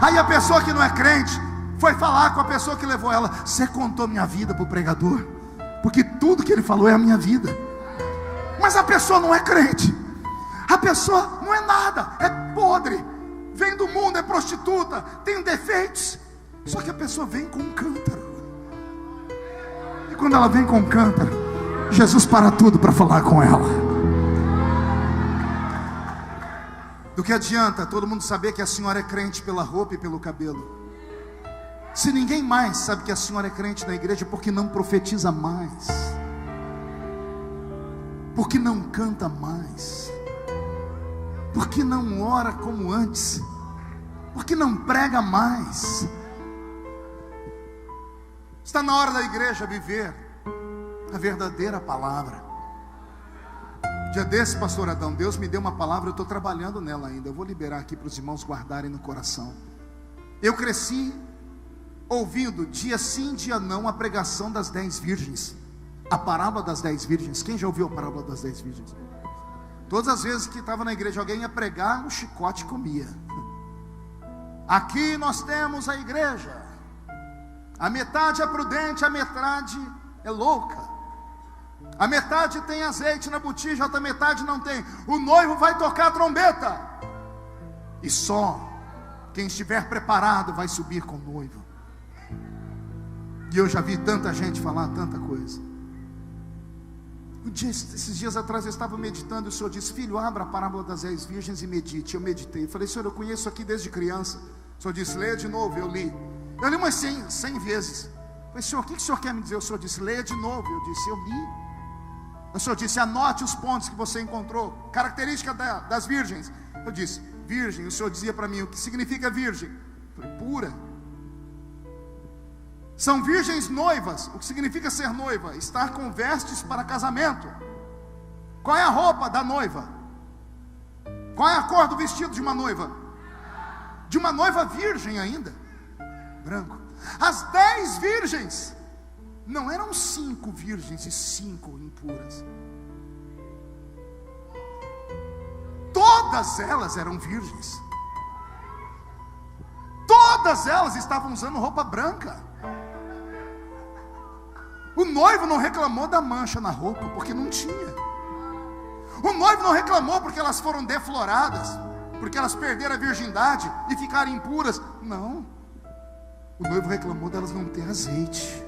Aí a pessoa que não é crente foi falar com a pessoa que levou ela: você contou minha vida para o pregador? Porque tudo que ele falou é a minha vida. Mas a pessoa não é crente, a pessoa não é nada, é podre, vem do mundo, é prostituta, tem defeitos. Só que a pessoa vem com um cântaro, e quando ela vem com um cântaro, Jesus para tudo para falar com ela. Do que adianta todo mundo saber que a senhora é crente pela roupa e pelo cabelo, se ninguém mais sabe que a senhora é crente na igreja? Porque não profetiza mais, porque não canta mais, porque não ora como antes, porque não prega mais. Está na hora da igreja viver a verdadeira palavra. Dia desse, pastor Adão, Deus me deu uma palavra, eu estou trabalhando nela ainda. Eu vou liberar aqui para os irmãos guardarem no coração. Eu cresci ouvindo dia sim, dia não a pregação das 10 virgens, a parábola das 10 virgens. Quem já ouviu a parábola das 10 virgens? Todas as vezes que estava na igreja alguém ia pregar, o chicote comia. Aqui nós temos a igreja, a metade é prudente, a metade é louca. A metade tem azeite na botija, a outra metade não tem. O noivo vai tocar a trombeta, e só quem estiver preparado vai subir com o noivo. E eu já vi tanta gente falar tanta coisa. Esses dias atrás eu estava meditando, e o Senhor disse: filho, abra a parábola das 10 virgens e medite. Eu meditei, eu falei: Senhor, eu conheço isso aqui desde criança. O Senhor disse: leia de novo. Eu li umas 100 vezes. Eu falei: Senhor, o que o Senhor quer me dizer? O Senhor disse: leia de novo. Eu disse: eu li. O Senhor disse: anote os pontos que você encontrou, característica das virgens. Eu disse: virgem. O Senhor dizia para mim: o que significa virgem? Eu falei: pura. São virgens noivas. O que significa ser noiva? Estar com vestes para casamento. Qual é a roupa da noiva? Qual é a cor do vestido de uma noiva? De uma noiva virgem ainda, branco. As 10 virgens não eram 5 virgens e 5 impuras. Todas elas eram virgens. Todas elas estavam usando roupa branca. O noivo não reclamou da mancha na roupa, porque não tinha. O noivo não reclamou porque elas foram defloradas, porque elas perderam a virgindade e ficaram impuras. Não. O noivo reclamou delas não ter azeite.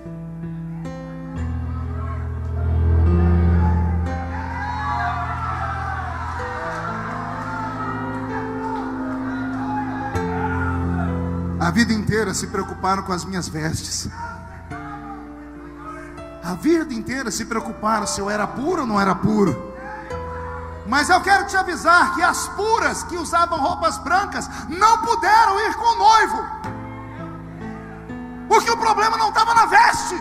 A vida inteira se preocuparam com as minhas vestes. A vida inteira se preocuparam se eu era puro ou não era puro. Mas eu quero te avisar que as puras que usavam roupas brancas não puderam ir com o noivo, porque o problema não estava na veste,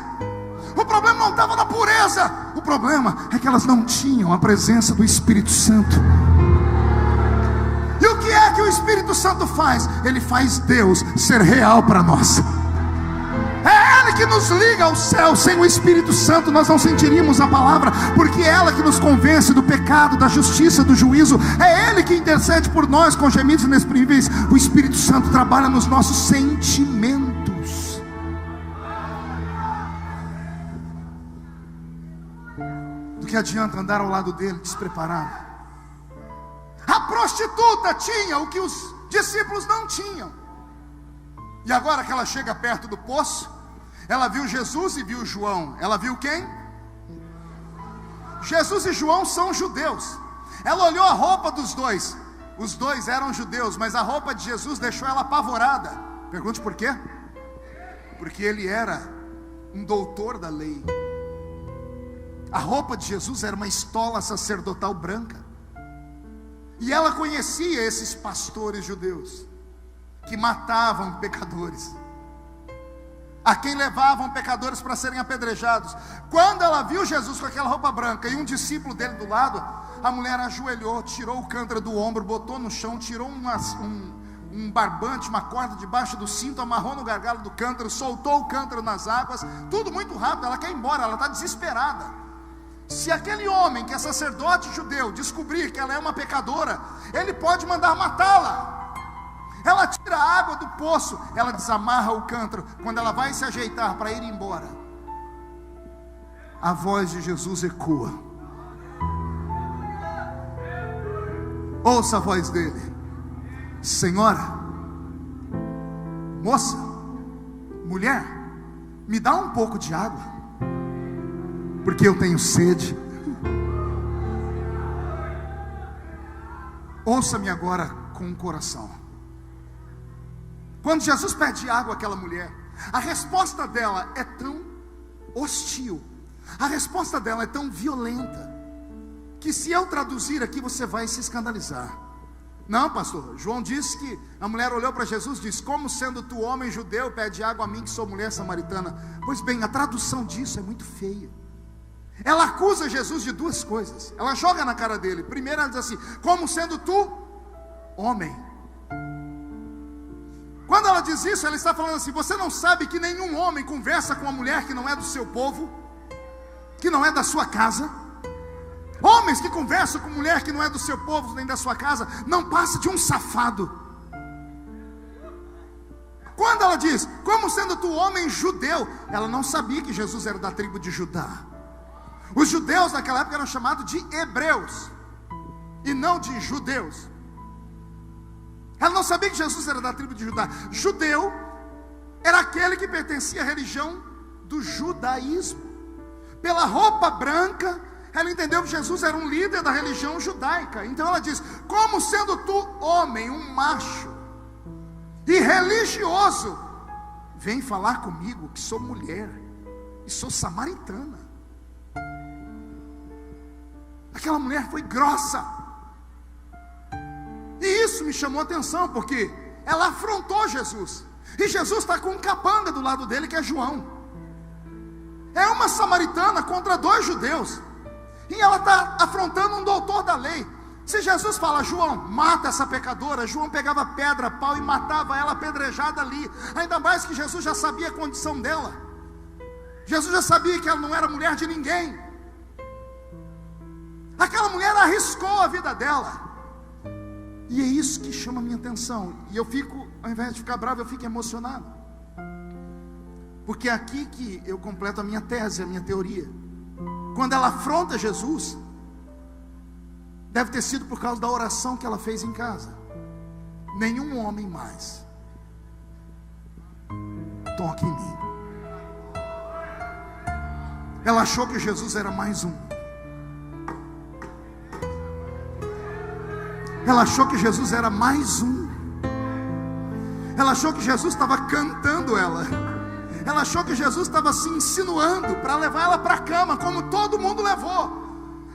o problema não estava na pureza, o problema é que elas não tinham a presença do Espírito Santo. E o que é que o Espírito Santo faz? Ele faz Deus ser real para nós. É Ele que nos liga ao céu. Sem o Espírito Santo nós não sentiríamos a palavra, porque é ela que nos convence do pecado, da justiça, do juízo. É Ele que intercede por nós com gemidos inexprimíveis. O Espírito Santo trabalha nos nossos sentimentos. Do que adianta andar ao lado dele despreparado? A prostituta tinha o que os discípulos não tinham. E agora que ela chega perto do poço, ela viu Jesus e viu João. Ela viu quem? Jesus e João são judeus. Ela olhou a roupa dos dois. Os dois eram judeus, mas a roupa de Jesus deixou ela apavorada. Pergunte por quê? porque ele era um doutor da lei. A roupa de Jesus era uma estola sacerdotal branca. E ela conhecia esses pastores judeus que matavam pecadores, a quem levavam pecadores para serem apedrejados. Quando ela viu Jesus com aquela roupa branca e um discípulo dele do lado, a mulher ajoelhou, tirou o cântaro do ombro, botou no chão, tirou um barbante, uma corda debaixo do cinto, amarrou no gargalo do cântaro, soltou o cântaro nas águas, tudo muito rápido. Ela quer ir embora, ela está desesperada. Se aquele homem que é sacerdote judeu descobrir que ela é uma pecadora, ele pode mandar matá-la. Ela tira a água do poço, ela desamarra o cântaro. Quando ela vai se ajeitar para ir embora, a voz de Jesus ecoa. Ouça a voz dele: Senhora, moça, mulher, me dá um pouco de água, porque eu tenho sede. Ouça-me agora com o coração. Quando Jesus pede água àquela mulher, a resposta dela é tão hostil, a resposta dela é tão violenta, que se eu traduzir aqui você vai se escandalizar. Não, pastor, João disse que a mulher olhou para Jesus e disse: como sendo tu homem judeu, pede água a mim que sou mulher samaritana? Pois bem, a tradução disso é muito feia. Ela acusa Jesus de duas coisas. Ela joga na cara dele. Primeiro ela diz assim: como sendo tu homem. Quando ela diz isso, ela está falando assim: você não sabe que nenhum homem conversa com uma mulher que não é do seu povo, que não é da sua casa? Homens que conversam com mulher que não é do seu povo nem da sua casa, não passa de um safado. Quando ela diz, como sendo tu homem judeu, ela não sabia que Jesus era da tribo de Judá. Os judeus naquela época eram chamados de hebreus, e não de judeus. Ela não sabia que Jesus era da tribo de Judá. Judeu era aquele que pertencia à religião do judaísmo. Pela roupa branca, ela entendeu que Jesus era um líder da religião judaica. Então ela diz, como sendo tu homem, um macho e religioso, vem falar comigo que sou mulher e sou samaritana. Aquela mulher foi grossa, e isso me chamou a atenção, porque ela afrontou Jesus, e Jesus está com um capanga do lado dele, que é João. É uma samaritana contra dois judeus, e ela está afrontando um doutor da lei. Se Jesus fala, João, mata essa pecadora, João pegava pedra, pau e matava ela apedrejada ali. Ainda mais que Jesus já sabia a condição dela. Jesus já sabia que ela não era mulher de ninguém. Aquela mulher arriscou a vida dela. E é isso que chama a minha atenção. E eu fico, ao invés de ficar bravo, eu fico emocionado. Porque é aqui que eu completo a minha tese, a minha teoria. Quando ela afronta Jesus, deve ter sido por causa da oração que ela fez em casa. Nenhum homem mais toque em mim. Ela achou que Jesus era mais um. Ela achou que Jesus era mais um. Ela achou que Jesus estava cantando ela. Ela achou que Jesus estava se insinuando para levar ela para a cama, como todo mundo levou.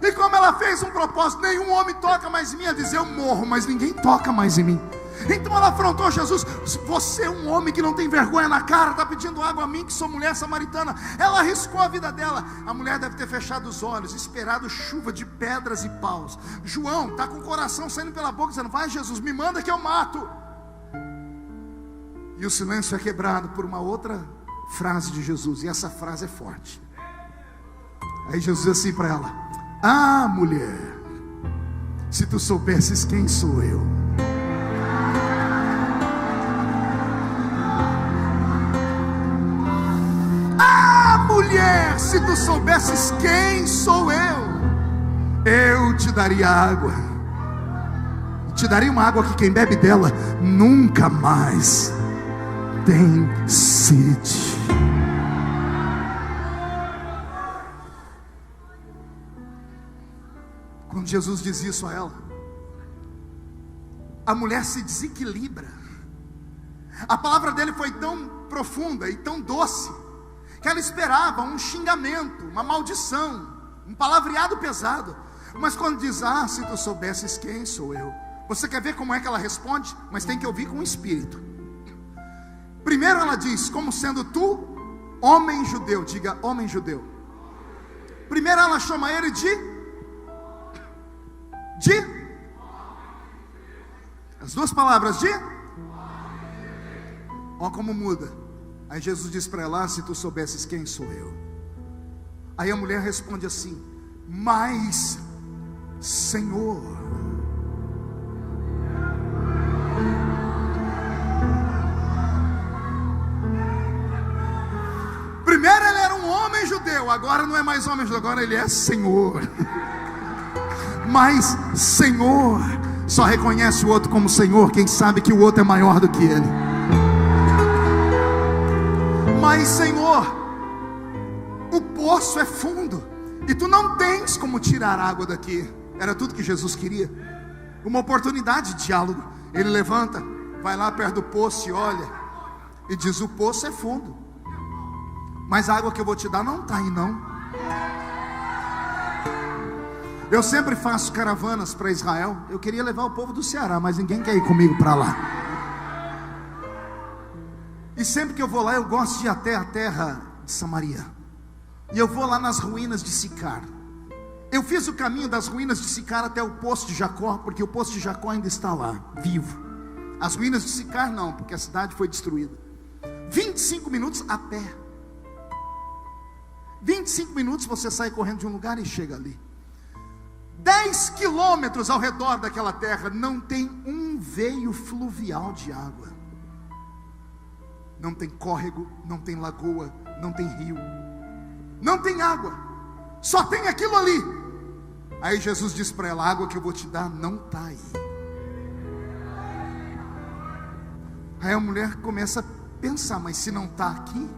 E como ela fez um propósito, nenhum homem toca mais em mim. Ela dizia, eu morro, mas ninguém toca mais em mim. Então ela afrontou Jesus. Você é um homem que não tem vergonha na cara, está pedindo água a mim que sou mulher samaritana. Ela arriscou a vida dela. A mulher deve ter fechado os olhos, esperado chuva de pedras e paus. João está com o coração saindo pela boca, dizendo, vai Jesus, me manda que eu mato. E o silêncio é quebrado por uma outra frase de Jesus, e essa frase é forte. Aí Jesus diz assim para ela, ah, mulher, se tu soubesses quem sou eu. Ah, mulher, se tu soubesses quem sou eu te daria água. Te daria uma água que quem bebe dela nunca mais tem sede. Quando Jesus diz isso a ela, a mulher se desequilibra. A palavra dele foi tão profunda e tão doce, que ela esperava um xingamento, uma maldição, um palavreado pesado. Mas quando diz, se tu soubesses quem sou eu. Você quer ver como é que ela responde? Mas tem que ouvir com o espírito. Primeiro ela diz, como sendo tu, homem judeu. Diga, homem judeu. Primeiro ela chama ele de as duas palavras de. Olha como muda. Aí Jesus diz para ela, se tu soubesses quem sou eu. Aí a mulher responde assim, mas Senhor. Primeiro ele era um homem judeu, agora não é mais homem judeu, agora ele é Senhor. Mas Senhor, só reconhece o outro como Senhor quem sabe que o outro é maior do que ele. Mas Senhor, o poço é fundo e tu não tens como tirar água daqui. Era tudo que Jesus queria, uma oportunidade de diálogo. Ele levanta, vai lá perto do poço e olha, e diz, o poço é fundo, mas a água que eu vou te dar não está aí não. Eu sempre faço caravanas para Israel. Eu queria levar o povo do Ceará, mas ninguém quer ir comigo para lá. E sempre que eu vou lá, eu gosto de ir até a terra de Samaria. E eu vou lá nas ruínas de Sicar. Eu fiz o caminho das ruínas de Sicar até o poço de Jacó, porque o poço de Jacó ainda está lá, vivo. As ruínas de Sicar não, porque a cidade foi destruída. 25 minutos a pé. 25 minutos você sai correndo de um lugar e chega ali. 10 quilômetros ao redor daquela terra não tem um veio fluvial de água. Não tem córrego, não tem lagoa, não tem rio, não tem água, só tem aquilo ali. Aí Jesus diz para ela, a água que eu vou te dar não está aí. Aí a mulher começa a pensar, mas se não está aqui,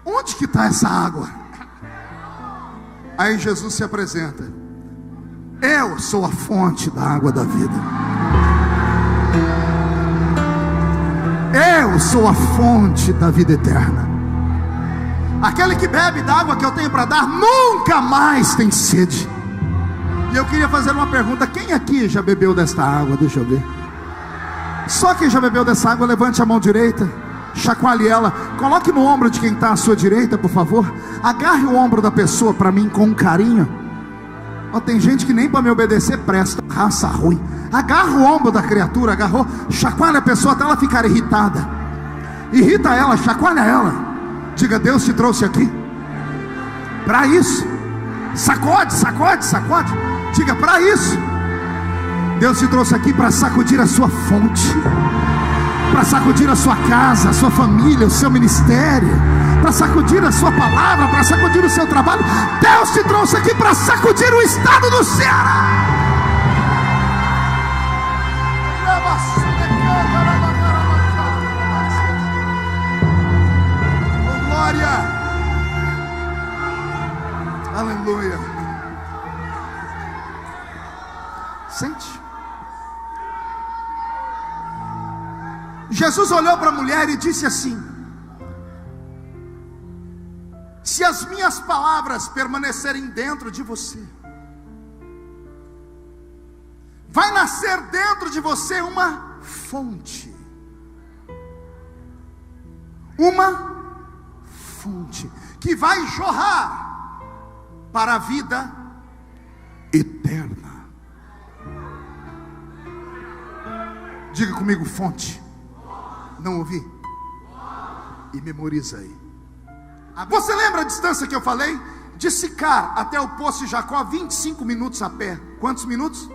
onde que está essa água? Aí Jesus se apresenta, eu sou a fonte da água da vida. Eu sou a fonte da vida eterna. Aquele que bebe da água que eu tenho para dar nunca mais tem sede. E eu queria fazer uma pergunta, quem aqui já bebeu desta água? Deixa eu ver. Só quem já bebeu dessa água, levante a mão direita, chacoalhe ela, coloque no ombro de quem está à sua direita, por favor. Agarre o ombro da pessoa para mim com carinho. Tem gente que nem para me obedecer presta, raça ruim. Agarra o ombro da criatura, agarrou, chacoalha a pessoa até ela ficar irritada. Irrita ela, chacoalha ela. Diga, Deus te trouxe aqui para isso. Sacode, sacode, sacode. Diga, para isso. Deus te trouxe aqui para sacudir a sua fonte, para sacudir a sua casa, a sua família, o seu ministério, para sacudir a sua palavra, para sacudir o seu trabalho. Deus te trouxe aqui para sacudir o estado do Ceará. Oh, glória. Aleluia. Sente. Jesus olhou para a mulher e disse assim: se as minhas palavras permanecerem dentro de você, vai nascer dentro de você uma fonte. Uma fonte que vai jorrar para a vida eterna. Diga comigo, fonte. Não ouvi? E memoriza aí. Você lembra a distância que eu falei? De Sicar até o poço de Jacó, 25 minutos a pé. Quantos minutos?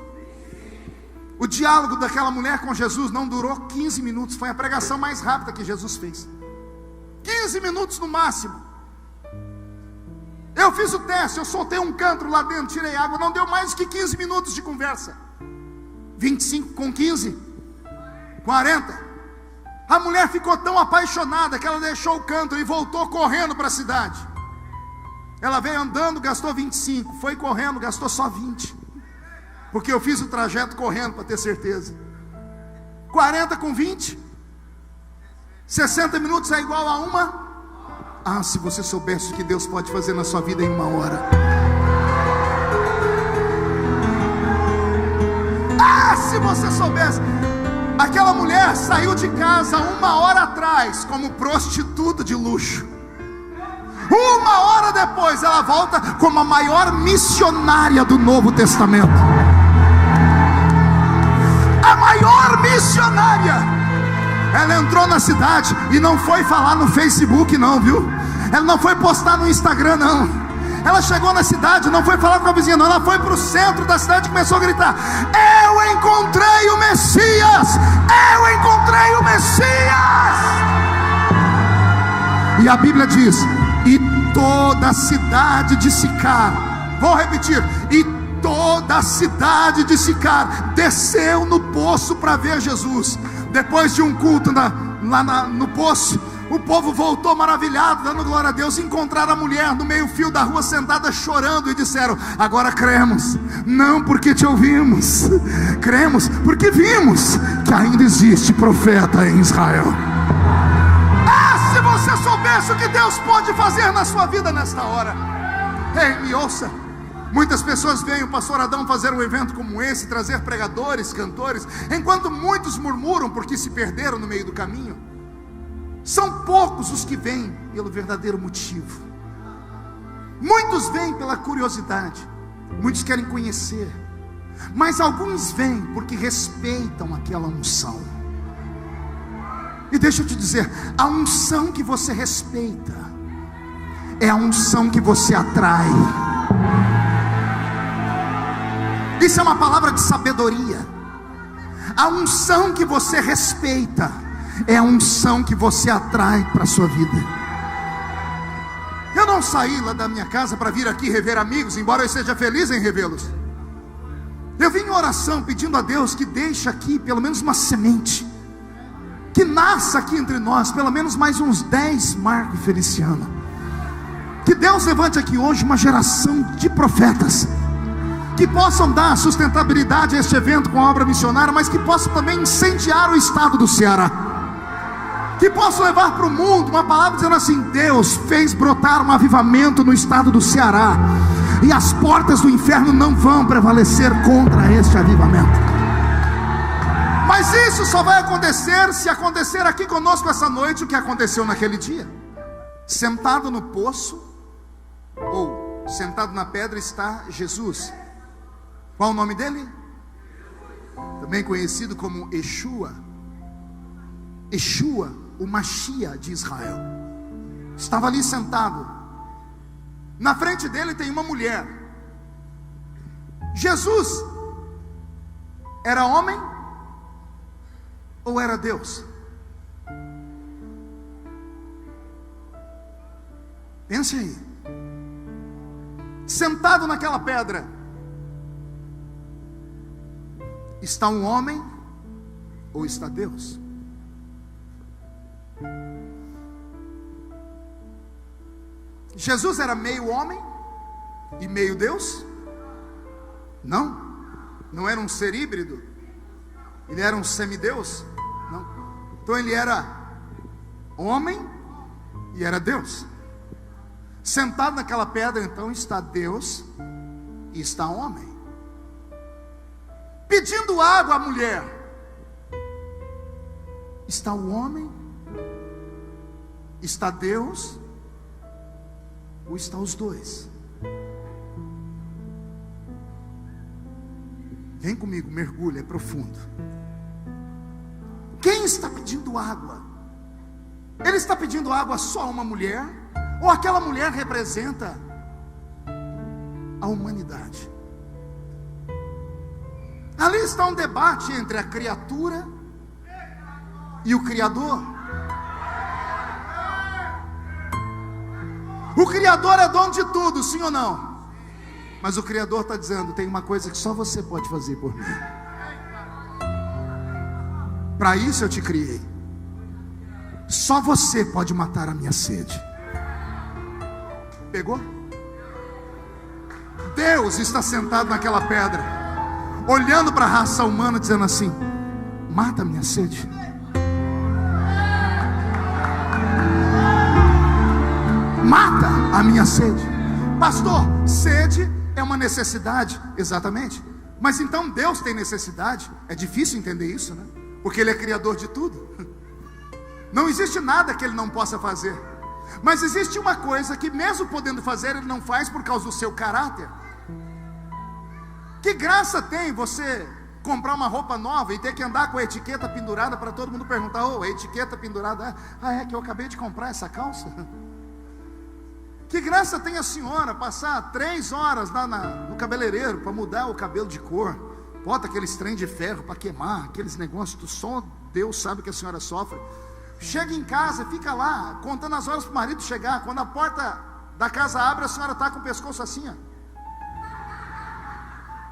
O diálogo daquela mulher com Jesus não durou 15 minutos. Foi a pregação mais rápida que Jesus fez. 15 minutos no máximo. Eu fiz o teste, eu soltei um cântaro lá dentro, tirei água, não deu mais que 15 minutos de conversa. 25 com 15, 40. A mulher ficou tão apaixonada que ela deixou o cântaro e voltou correndo para a cidade. Ela veio andando, gastou 25, foi correndo, gastou só 20. Porque eu fiz o trajeto correndo para ter certeza. 40 com 20, 60 minutos é igual a uma. Ah, se você soubesse o que Deus pode fazer na sua vida em uma hora. Ah, se você soubesse. Aquela mulher saiu de casa 1 hora atrás como prostituta de luxo. 1 hora depois ela volta como a maior missionária do Novo Testamento. A maior missionária. Ela entrou na cidade e não foi falar no Facebook não, viu? Ela não foi postar no Instagram não. Ela chegou na cidade, não foi falar com a vizinha não. Ela foi para o centro da cidade e começou a gritar: eu encontrei o Messias! Eu encontrei o Messias! E a Bíblia diz: e toda a cidade de Sicar, vou repetir, e toda a cidade de Sicar desceu no poço para ver Jesus. Depois de um culto lá no poço, o povo voltou maravilhado, dando glória a Deus. Encontraram a mulher no meio fio da rua, sentada chorando, e disseram: agora cremos, não porque te ouvimos, cremos porque vimos que ainda existe profeta em Israel. Ah, se você soubesse o que Deus pode fazer na sua vida nesta hora. Ei, me ouça. Muitas pessoas veem o pastor Adão fazer um evento como esse, trazer pregadores, cantores, enquanto muitos murmuram porque se perderam no meio do caminho. São poucos os que vêm pelo verdadeiro motivo. Muitos vêm pela curiosidade, muitos querem conhecer, mas alguns vêm porque respeitam aquela unção. E deixa eu te dizer, a unção que você respeita é a unção que você atrai. Isso é uma palavra de sabedoria. A unção que você respeita é a unção que você atrai para a sua vida. Eu não saí lá da minha casa para vir aqui rever amigos, embora eu seja feliz em revê-los. Eu vim em oração pedindo a Deus que deixe aqui pelo menos uma semente, que nasça aqui entre nós pelo menos mais uns 10 Marco e Feliciano. Que Deus levante aqui hoje uma geração de profetas, que possam dar sustentabilidade a este evento com a obra missionária, mas que possam também incendiar o estado do Ceará, que possam levar para o mundo uma palavra dizendo assim: Deus fez brotar um avivamento no estado do Ceará, e as portas do inferno não vão prevalecer contra este avivamento. Mas isso só vai acontecer se acontecer aqui conosco essa noite o que aconteceu naquele dia. Sentado no poço, ou sentado na pedra, está Jesus. Qual o nome dele? Também conhecido como Yeshua. Yeshua, o Mashiach de Israel. Estava ali sentado. Na frente dele tem uma mulher. Jesus era homem ou era Deus? Pense aí. Sentado naquela pedra, está um homem ou está Deus? Jesus era meio homem e meio Deus? Não, não era um ser híbrido. Ele era um semideus? Não. Então ele era homem e era Deus. Sentado naquela pedra então está Deus e está homem, pedindo água à mulher. Está o homem, está Deus, ou está os dois? Vem comigo, mergulha, é profundo. Quem está pedindo água? Ele está pedindo água só a uma mulher? Ou aquela mulher representa a humanidade? Ali está um debate entre a criatura e o Criador. O Criador é dono de tudo, sim ou não? Mas o Criador está dizendo: tem uma coisa que só você pode fazer por mim. Para isso eu te criei. Só você pode matar a minha sede. Pegou? Deus está sentado naquela pedra, olhando para a raça humana, dizendo assim: mata a minha sede. Mata a minha sede. Pastor, sede é uma necessidade. Exatamente. Mas então Deus tem necessidade? É difícil entender isso, né? Porque Ele é criador de tudo. Não existe nada que Ele não possa fazer. Mas existe uma coisa que mesmo podendo fazer, Ele não faz por causa do seu caráter. Que graça tem você comprar uma roupa nova e ter que andar com a etiqueta pendurada para todo mundo perguntar: oh, a etiqueta pendurada, é que eu acabei de comprar essa calça? Que graça tem a senhora passar 3 horas lá no cabeleireiro para mudar o cabelo de cor, bota aqueles trem de ferro para queimar, aqueles negócios, só Deus sabe que a senhora sofre. Chega em casa, fica lá contando as horas para o marido chegar. Quando a porta da casa abre, a senhora está com o pescoço assim, ó.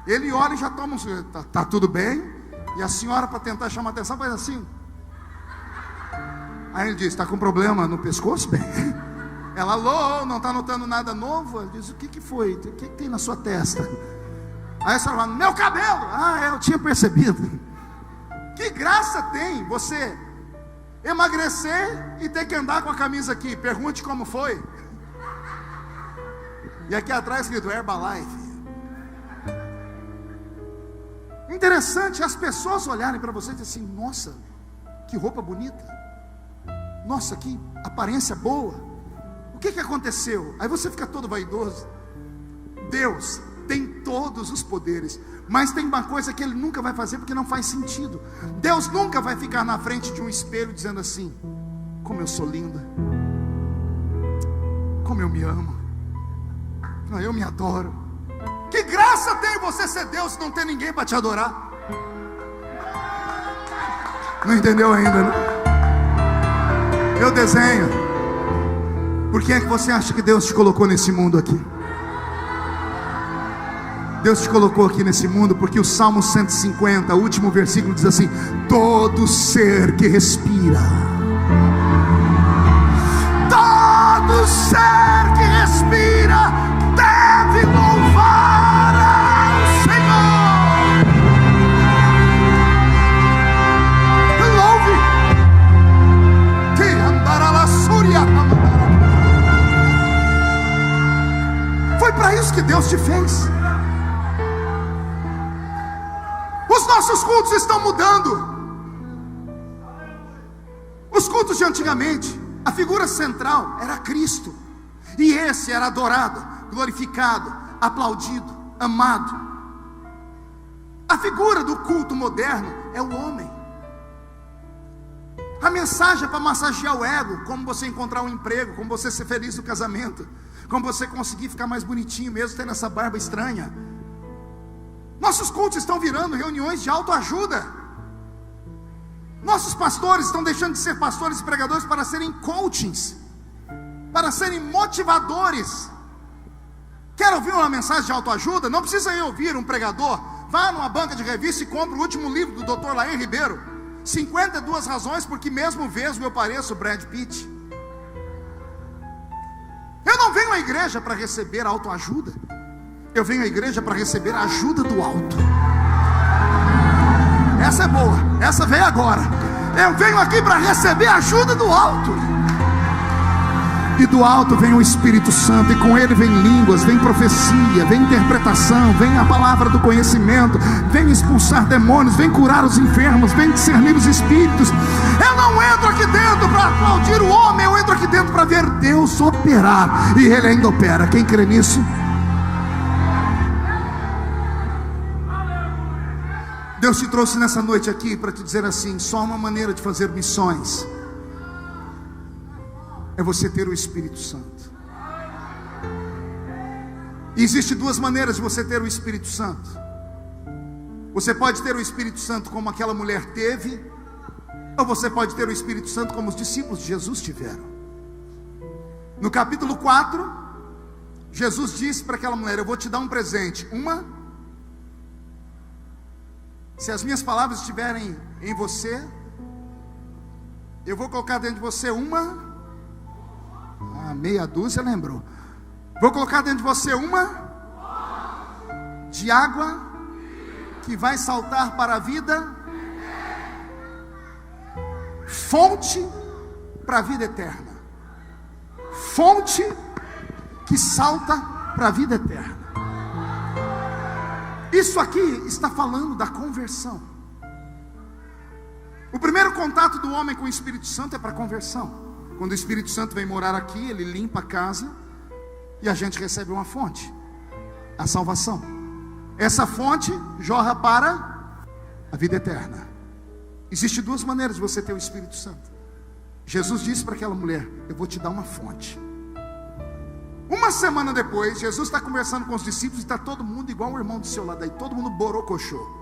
Ele olha e já toma tá tudo bem. E a senhora, para tentar chamar a atenção, faz assim. Aí ele diz: está com problema no pescoço? Bem, ela: alô, não está notando nada novo? Ele diz: o que foi? O que tem na sua testa? Aí a senhora fala: meu cabelo. Eu tinha percebido. Que graça tem você emagrecer e ter que andar com a camisa aqui? Pergunte como foi. E aqui atrás escrito Herbalife. Interessante as pessoas olharem para você e dizerem assim: nossa, que roupa bonita, nossa, que aparência boa, o que aconteceu? Aí você fica todo vaidoso. Deus tem todos os poderes, mas tem uma coisa que Ele nunca vai fazer porque não faz sentido. Deus nunca vai ficar na frente de um espelho dizendo assim: como eu sou linda, como eu me amo, eu me adoro. Que graça tem você ser Deus e não ter ninguém para te adorar? Não entendeu ainda, né? Eu desenho. Por que é que você acha que Deus te colocou nesse mundo aqui? Deus te colocou aqui nesse mundo porque o Salmo 150, o último versículo, diz assim: todo ser que respira, todo ser que respira deve louvar ao Senhor. Louve. Que andará lá súria. Foi para isso que Deus te fez. Os nossos cultos estão mudando. Os cultos de antigamente, a figura central era Cristo, e esse era adorado, glorificado, aplaudido, amado. A figura do culto moderno é o homem. A mensagem é para massagear o ego, como você encontrar um emprego, como você ser feliz no casamento, como você conseguir ficar mais bonitinho mesmo tendo essa barba estranha. Nossos cultos estão virando reuniões de autoajuda. Nossos pastores estão deixando de ser pastores e pregadores para serem coachings, para serem motivadores. Quer ouvir uma mensagem de autoajuda? Não precisa ir ouvir um pregador. Vá numa banca de revista e compre o último livro do Dr. Lair Ribeiro, 52 razões porque mesmo vesgo eu pareço Brad Pitt. Eu não venho à igreja para receber autoajuda. Eu venho à igreja para receber a ajuda do alto. Essa é boa, essa veio agora. Eu venho aqui para receber a ajuda do alto. E do alto vem o Espírito Santo, e com ele vem línguas, vem profecia, vem interpretação, vem a palavra do conhecimento, vem expulsar demônios, vem curar os enfermos, vem discernir os espíritos. Eu não entro aqui dentro para aplaudir o homem, eu entro aqui dentro para ver Deus operar, e Ele ainda opera. Quem crê nisso? Deus te trouxe nessa noite aqui para te dizer assim: só uma maneira de fazer missões é você ter o Espírito Santo. E existe 2 maneiras de você ter o Espírito Santo. Você pode ter o Espírito Santo como aquela mulher teve, ou você pode ter o Espírito Santo como os discípulos de Jesus tiveram. No capítulo 4, Jesus disse para aquela mulher: eu vou te dar um presente. Se as minhas palavras estiverem em você, eu vou colocar dentro de você meia dúzia, lembrou? Vou colocar dentro de você de água que vai saltar para a vida. fonte para a vida eterna. Fonte que salta para a vida eterna. Isso aqui está falando da conversão. O primeiro contato do homem com o Espírito Santo é para a conversão. Quando o Espírito Santo vem morar aqui, ele limpa a casa e a gente recebe uma fonte, a salvação. Essa fonte jorra para a vida eterna. Existem duas maneiras de você ter o Espírito Santo. Jesus disse para aquela mulher: eu vou te dar uma fonte. Uma semana depois, Jesus está conversando com os discípulos e está todo mundo igual o irmão do seu lado aí, todo mundo borocochô.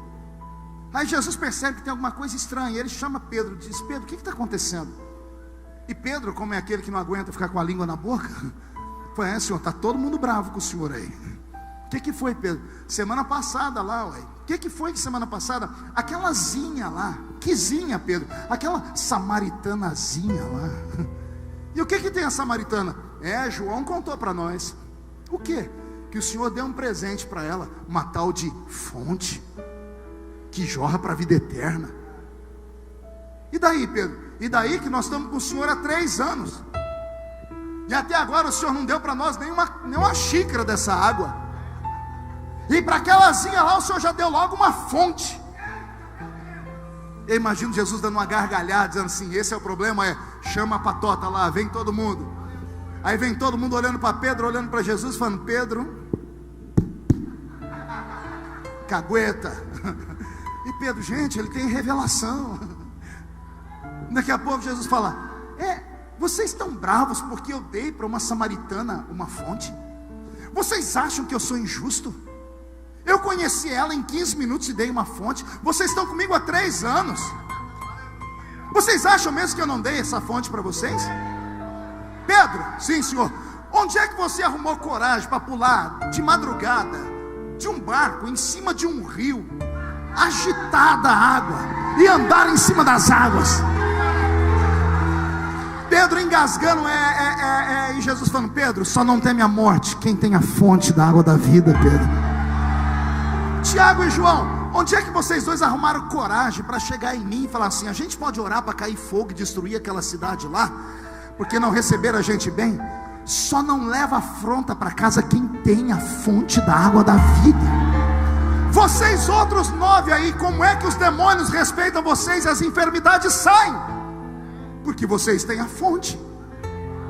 Aí Jesus percebe que tem alguma coisa estranha, ele chama Pedro e diz: Pedro, o que está acontecendo? E Pedro, como é aquele que não aguenta ficar com a língua na boca, foi: Senhor, está todo mundo bravo com o senhor aí. O que foi, Pedro? Semana passada lá, ué. O que foi que semana passada? Aquela zinha lá. Que zinha, Pedro? Aquela samaritanazinha lá. E o que tem a samaritana? João contou para nós. O quê? Que o Senhor deu um presente para ela, uma tal de fonte que jorra para a vida eterna. E daí, Pedro? E daí que nós estamos com o Senhor há 3 anos e até agora o Senhor não deu para nós nenhuma xícara dessa água. E para aquelazinha lá o Senhor já deu logo uma fonte. Eu imagino Jesus dando uma gargalhada, dizendo assim: esse é o problema, chama a patota lá, vem todo mundo. Aí vem todo mundo olhando para Pedro, olhando para Jesus, falando: Pedro, cagueta. E Pedro, gente, ele tem revelação. Daqui a pouco Jesus fala: vocês estão bravos porque eu dei para uma samaritana uma fonte? Vocês acham que eu sou injusto? Eu conheci ela em 15 minutos e dei uma fonte. Vocês estão comigo há 3 anos. Vocês acham mesmo que eu não dei essa fonte para vocês? Pedro, sim, Senhor. Onde é que você arrumou coragem para pular de madrugada de um barco em cima de um rio, agitada a água, e andar em cima das águas? Pedro engasgando, e Jesus falando: Pedro, só não teme a morte quem tem a fonte da água da vida, Pedro. Tiago e João, onde é que vocês dois arrumaram coragem para chegar em mim e falar assim: a gente pode orar para cair fogo e destruir aquela cidade lá, porque não receberam a gente bem? Só não leva afronta para casa quem tem a fonte da água da vida. Vocês outros 9 aí, como é que os demônios respeitam vocês e as enfermidades saem? Porque vocês têm a fonte.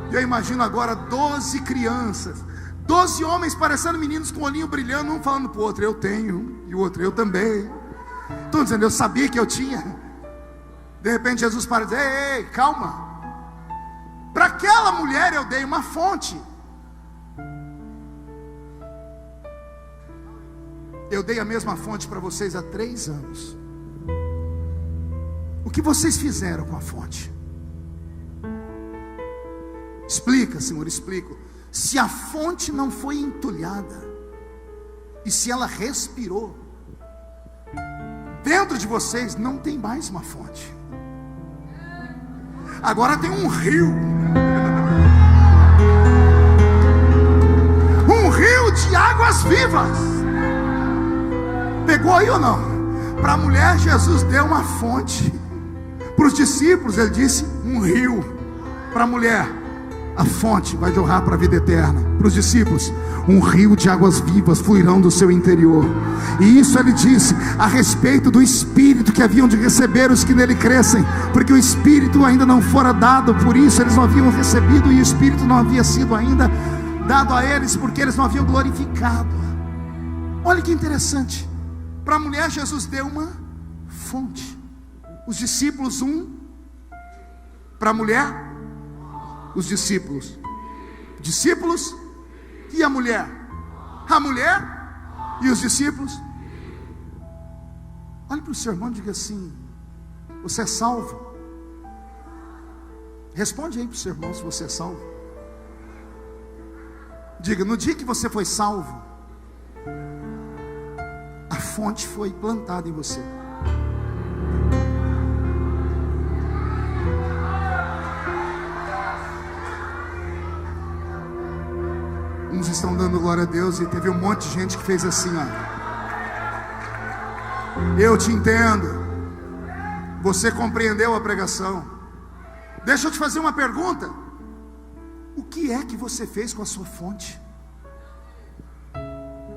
E eu imagino agora 12 crianças, 12 homens parecendo meninos com o olhinho brilhando, um falando para o outro: eu tenho, e o outro: eu também. Estão dizendo: eu sabia que eu tinha. De repente Jesus para e diz: ei, calma. Para aquela mulher eu dei uma fonte. Eu dei a mesma fonte para vocês há 3 anos. O que vocês fizeram com a fonte? Explica, Senhor, explico. Se a fonte não foi entulhada, e se ela respirou, dentro de vocês não tem mais uma fonte. Agora tem um rio. Um rio de águas vivas. Pegou aí ou não? Para a mulher Jesus deu uma fonte. Para os discípulos ele disse um rio. Para a mulher, a fonte vai jorrar para a vida eterna. Para os discípulos, um rio de águas vivas fluirão do seu interior. E isso ele disse a respeito do Espírito que haviam de receber os que nele crescem, porque o Espírito ainda não fora dado, por isso eles não haviam recebido, e o Espírito não havia sido ainda dado a eles, porque eles não haviam glorificado. Olha que interessante. Para a mulher Jesus deu uma fonte, os discípulos para a mulher, os discípulos e a mulher e os discípulos. Olhe para o seu irmão e diga assim: você é salvo? Responde aí para o seu irmão se você é salvo. Diga: no dia que você foi salvo, a fonte foi plantada em você. Uns estão dando glória a Deus, e teve um monte de gente que fez assim, ó. Eu te entendo. Você compreendeu a pregação. Deixa eu te fazer uma pergunta. O que é que você fez com a sua fonte?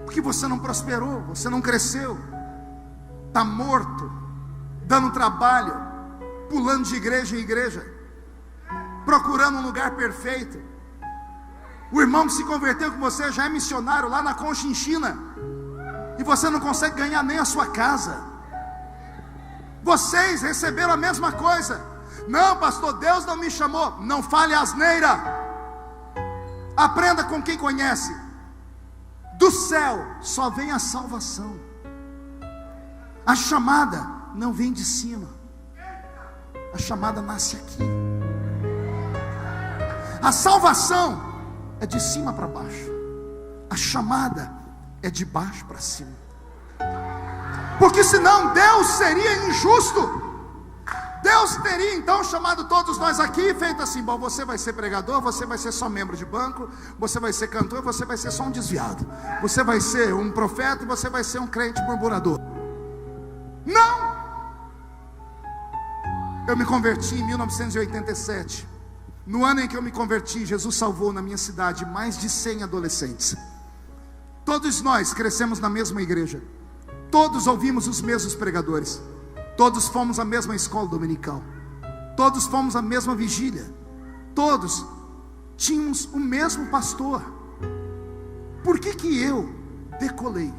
Porque você não prosperou, você não cresceu, está morto, dando trabalho, pulando de igreja em igreja, procurando um lugar perfeito. O irmão que se converteu com você já é missionário lá na Conchinchina, e você não consegue ganhar nem a sua casa. Vocês receberam a mesma coisa. Não, pastor, Deus não me chamou. Não fale asneira. Aprenda com quem conhece. Do céu só vem a salvação. A chamada não vem de cima. A chamada nasce aqui. A salvação é de cima para baixo. A chamada é de baixo para cima. Porque senão Deus seria injusto. Deus teria então chamado todos nós aqui e feito assim: bom, você vai ser pregador, você vai ser só membro de banco, você vai ser cantor, você vai ser só um desviado, você vai ser um profeta e você vai ser um crente murmurador. Não! Eu me converti em 1987. No ano em que eu me converti, Jesus salvou na minha cidade mais de 100 adolescentes. Todos nós crescemos na mesma igreja, todos ouvimos os mesmos pregadores, todos fomos à mesma escola dominical, todos fomos à mesma vigília, todos tínhamos o mesmo pastor. Por que eu decolei?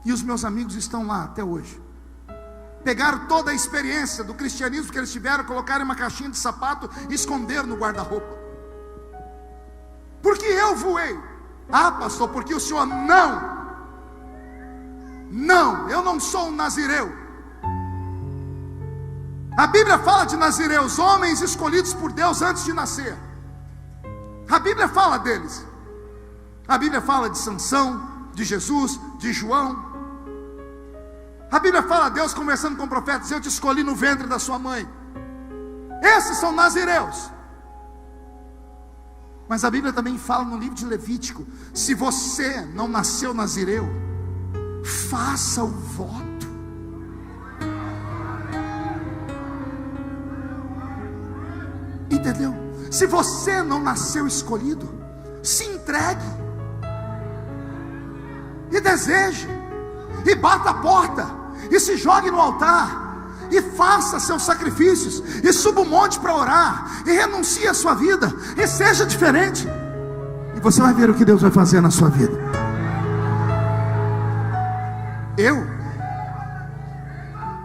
E os meus amigos estão lá até hoje. Pegaram toda a experiência do cristianismo que eles tiveram, colocaram em uma caixinha de sapato e esconderam no guarda-roupa. Por que eu voei? Ah, pastor, porque o senhor não, eu não sou um nazireu. A Bíblia fala de nazireus, homens escolhidos por Deus antes de nascer. A Bíblia fala deles. A Bíblia fala de Sansão, de Jesus, de João. A Bíblia fala Deus conversando com profetas: eu te escolhi no ventre da sua mãe. Esses são nazireus. Mas a Bíblia também fala no livro de Levítico: se você não nasceu nazireu, faça o voto. Entendeu? Se você não nasceu escolhido, se entregue e deseje, e bata a porta, e se jogue no altar, e faça seus sacrifícios, e suba um monte para orar, e renuncie a sua vida, e seja diferente, e você vai ver o que Deus vai fazer na sua vida. Eu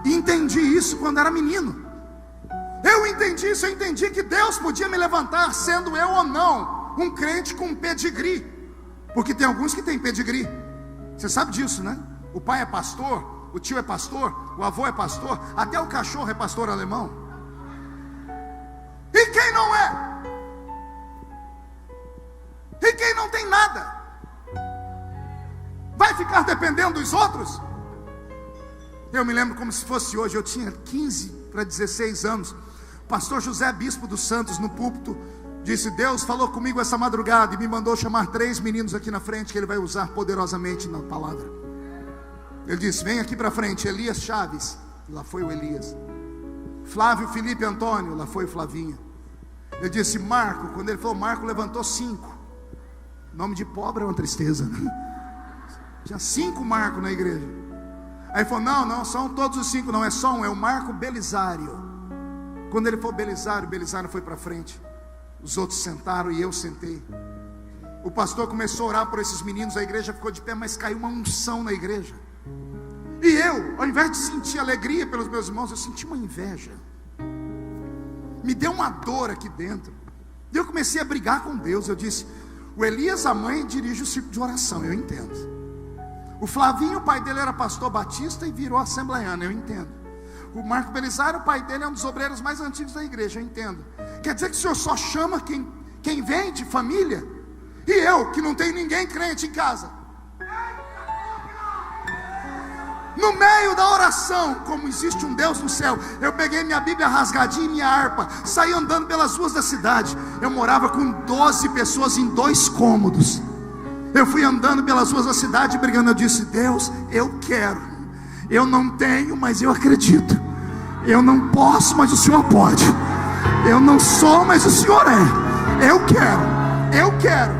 entendi isso quando era menino. Eu entendi isso, eu entendi que Deus podia me levantar, sendo eu ou não um crente com pedigree. Porque tem alguns que têm pedigree. Você sabe disso, né? O pai é pastor, o tio é pastor, o avô é pastor, até o cachorro é pastor alemão. E quem não é? E quem não tem nada? Vai ficar dependendo dos outros? Eu me lembro como se fosse hoje. Eu tinha 15 para 16 anos. Pastor José Bispo dos Santos, no púlpito, disse: Deus falou comigo essa madrugada e me mandou chamar 3 meninos aqui na frente, que Ele vai usar poderosamente na palavra. Ele disse: vem aqui para frente. Elias Chaves, lá foi o Elias. Flávio Felipe Antônio, lá foi o Flavinho. Ele disse: Marco. Quando ele falou Marco, levantou 5. Nome de pobre é uma tristeza, né? Tinha 5 Marcos na igreja. Aí ele falou: não, são todos os 5, não é só um, é o Marco Belisário. Quando ele falou Belisário, Belisário foi para frente. Os outros sentaram e eu sentei. O pastor começou a orar por esses meninos, a igreja ficou de pé, mas caiu uma unção na igreja. E eu, ao invés de sentir alegria pelos meus irmãos, eu senti uma inveja. Me deu uma dor aqui dentro. E eu comecei a brigar com Deus. Eu disse: o Elias, a mãe, dirige o círculo de oração, eu entendo. O Flavinho, o pai dele era pastor batista e virou assembleiano, eu entendo. O Marco Belisário, o pai dele é um dos obreiros mais antigos da igreja, eu entendo. Quer dizer que o senhor só chama quem vem de família? E eu, que não tenho ninguém crente em casa? No meio da oração, como existe um Deus no céu, eu peguei minha Bíblia rasgadinha e minha harpa, saí andando pelas ruas da cidade. Eu morava com 12 pessoas em 2 cômodos. Eu fui andando pelas ruas da cidade brigando. Eu disse: Deus, eu quero. Eu não tenho, mas eu acredito. Eu não posso, mas o Senhor pode. Eu não sou, mas o Senhor é. Eu quero.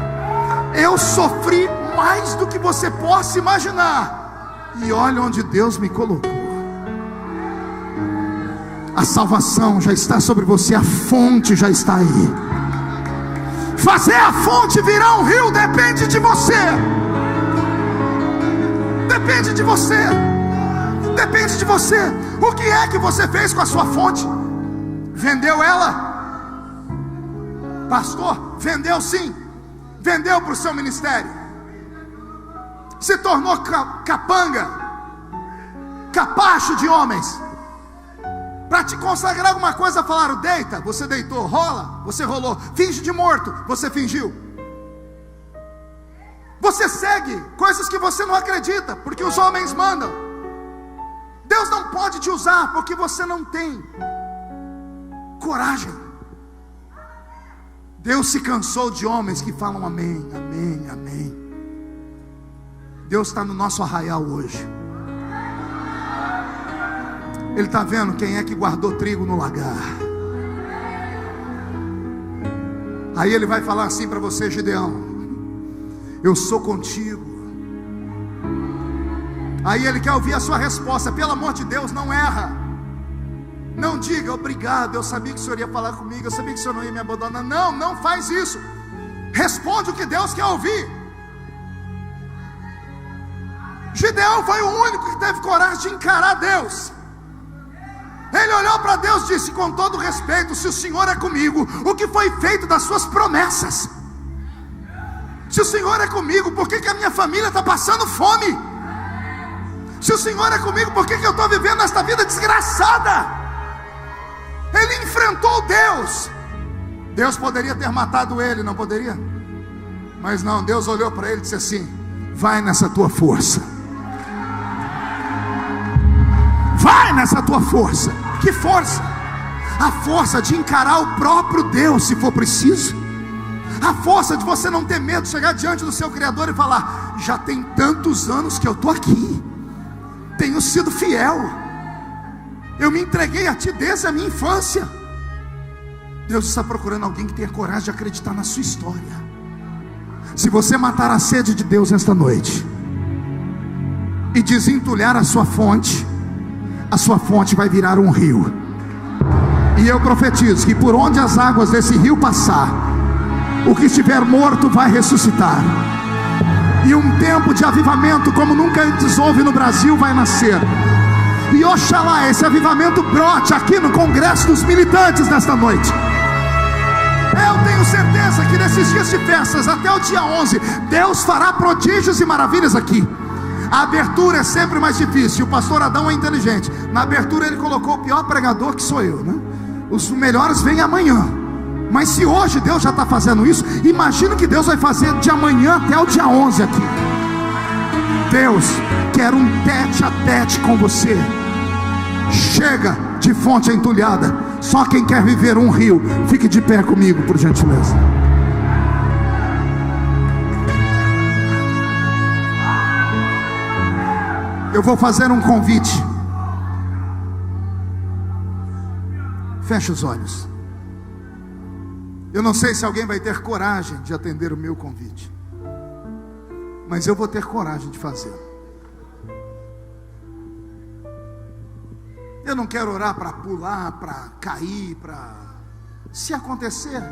Eu sofri mais do que você possa imaginar. E olha onde Deus me colocou. A salvação já está sobre você, a fonte já está aí. Fazer a fonte virar um rio depende de você. Depende de você. Depende de você. O que é que você fez com a sua fonte? Vendeu ela? Pastor, vendeu sim. Vendeu para o seu ministério. Se tornou capanga, capacho de homens. Para te consagrar alguma coisa, falaram: deita, você deitou. Rola, você rolou. Finge de morto, você fingiu. Você segue coisas que você não acredita, porque os homens mandam. Deus não pode te usar porque você não tem coragem. Deus se cansou de homens que falam amém, amém, amém. Deus está no nosso arraial hoje. Ele está vendo quem é que guardou trigo no lagar. Aí ele vai falar assim para você: Gideão, eu sou contigo. Aí ele quer ouvir a sua resposta. Pelo amor de Deus, não erra. Não diga: obrigado, eu sabia que o Senhor ia falar comigo, eu sabia que o Senhor não ia me abandonar. Não, não faz isso. Responde o que Deus quer ouvir. Gideão foi o único que teve coragem de encarar Deus. Ele olhou para Deus e disse: com todo respeito, se o Senhor é comigo, o que foi feito das suas promessas? Se o Senhor é comigo, por que a minha família está passando fome? Se o Senhor é comigo, por que eu estou vivendo esta vida desgraçada? Ele enfrentou Deus. Deus poderia ter matado ele, não poderia? Mas não, Deus olhou para ele e disse assim: vai nessa tua força. Vai nessa tua força. Que força? A força de encarar o próprio Deus, se for preciso. A força de você não ter medo de chegar diante do seu Criador e falar: já tem tantos anos que eu estou aqui, tenho sido fiel, eu me entreguei a Ti desde a minha infância. Deus está procurando alguém que tenha coragem de acreditar na sua história. Se você matar a sede de Deus esta noite e desentulhar a sua fonte vai virar um rio. E eu profetizo que por onde as águas desse rio passar, o que estiver morto vai ressuscitar. E um tempo de avivamento como nunca antes houve no Brasil vai nascer. E oxalá esse avivamento brote aqui no Congresso dos Militantes nesta noite. Eu tenho certeza que nesses dias de festas, até o dia 11, Deus fará prodígios e maravilhas aqui. A abertura é sempre mais difícil. O pastor Adão é inteligente. Na abertura ele colocou o pior pregador, que sou eu, né? Os melhores vêm amanhã. Mas se hoje Deus já está fazendo isso, imagina o que Deus vai fazer de amanhã até o dia 11 aqui. Deus quer um tete a tete com você. Chega de fonte entulhada. Só quem quer viver um rio, fique de pé comigo, por gentileza. Eu vou fazer um convite. Feche os olhos. Eu não sei se alguém vai ter coragem de atender o meu convite, mas eu vou ter coragem de fazê-lo. Eu não quero orar para pular, para cair, para... Se acontecer,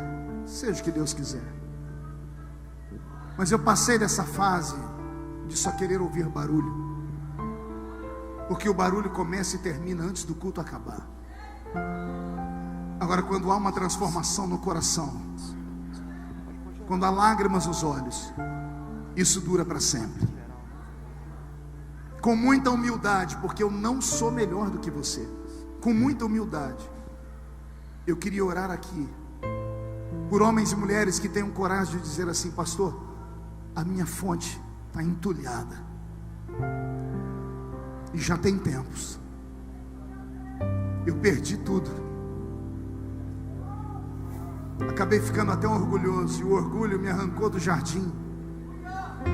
seja o que Deus quiser. Mas eu passei dessa fase de só querer ouvir barulho, porque o barulho começa e termina antes do culto acabar. Agora, quando há uma transformação no coração, quando há lágrimas nos olhos, isso dura para sempre. Com muita humildade, porque eu não sou melhor do que você. Com muita humildade, eu queria orar aqui por homens e mulheres que tenham coragem de dizer assim: pastor, a minha fonte está entulhada, e já tem tempos. Eu perdi tudo, acabei ficando até orgulhoso, e o orgulho me arrancou do jardim,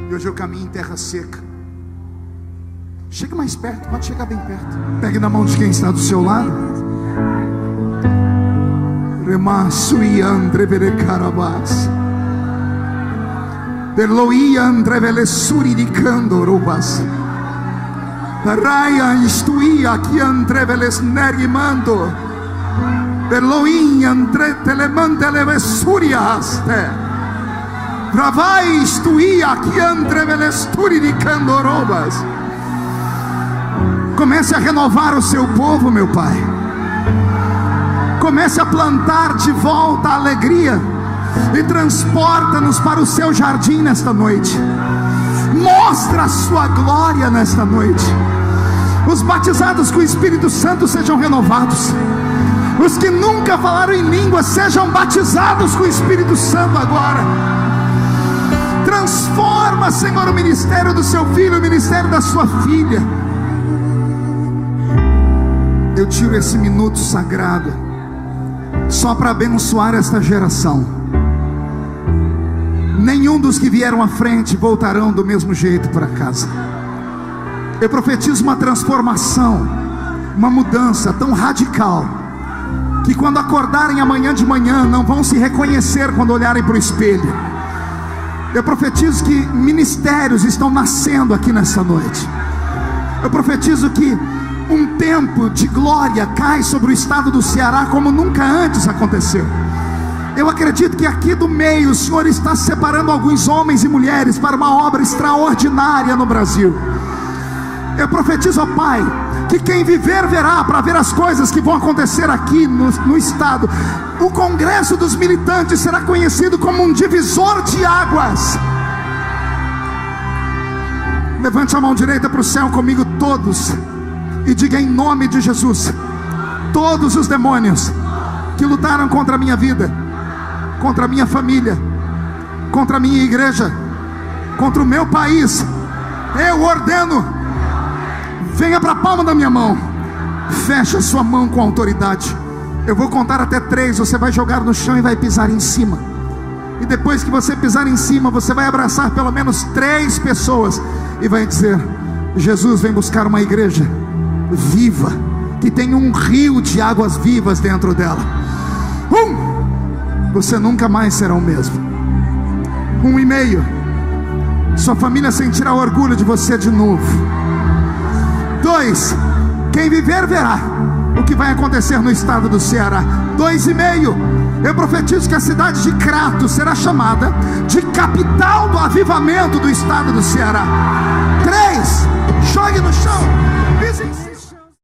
e hoje eu caminho em terra seca. Chega mais perto, pode chegar bem perto. Pegue na mão de quem está do seu lado Remasui andre vele carabas. Berloia andre vele suri di cando robas. Raya istuia ki andre vele snerimando. Berloia andre telemande leve suria haste. Bravai istuia ki andre vele suri di cando robas. Comece a renovar o seu povo, meu Pai. Comece a plantar de volta a alegria e transporta-nos para o seu jardim nesta noite. Mostra a sua glória nesta noite. Os batizados com o Espírito Santo sejam renovados. Os que nunca falaram em língua sejam batizados com o Espírito Santo agora. Transforma, Senhor, o ministério do seu filho, o ministério da sua filha. Eu tiro esse minuto sagrado só para abençoar esta geração. Nenhum dos que vieram à frente voltarão do mesmo jeito para casa. Eu profetizo uma transformação, uma mudança tão radical, que quando acordarem amanhã de manhã não vão se reconhecer quando olharem para o espelho. Eu profetizo que ministérios estão nascendo aqui nessa noite. Eu profetizo que um tempo de glória cai sobre o estado do Ceará como nunca antes aconteceu. Eu acredito que aqui do meio o Senhor está separando alguns homens e mulheres para uma obra extraordinária no Brasil. Eu profetizo, ó Pai, que quem viver verá, para ver as coisas que vão acontecer aqui no estado. O Congresso dos Militantes será conhecido como um divisor de águas. Levante a mão direita para o céu comigo todos e diga em nome de Jesus: todos os demônios que lutaram contra a minha vida, contra a minha família, contra a minha igreja, contra o meu país, eu ordeno, venha para a palma da minha mão. Feche a sua mão com autoridade. Eu vou contar até 3, você vai jogar no chão e vai pisar em cima. E depois que você pisar em cima, você vai abraçar pelo menos 3 pessoas e vai dizer: Jesus vem buscar uma igreja viva, que tem um rio de águas vivas dentro dela. Você nunca mais será o mesmo. 1,5. Sua família sentirá orgulho de você de novo. 2. Quem viver verá o que vai acontecer no estado do Ceará. 2,5. Eu profetizo que a cidade de Crato será chamada de capital do avivamento do estado do Ceará. 3. Jogue no chão, pise em cima.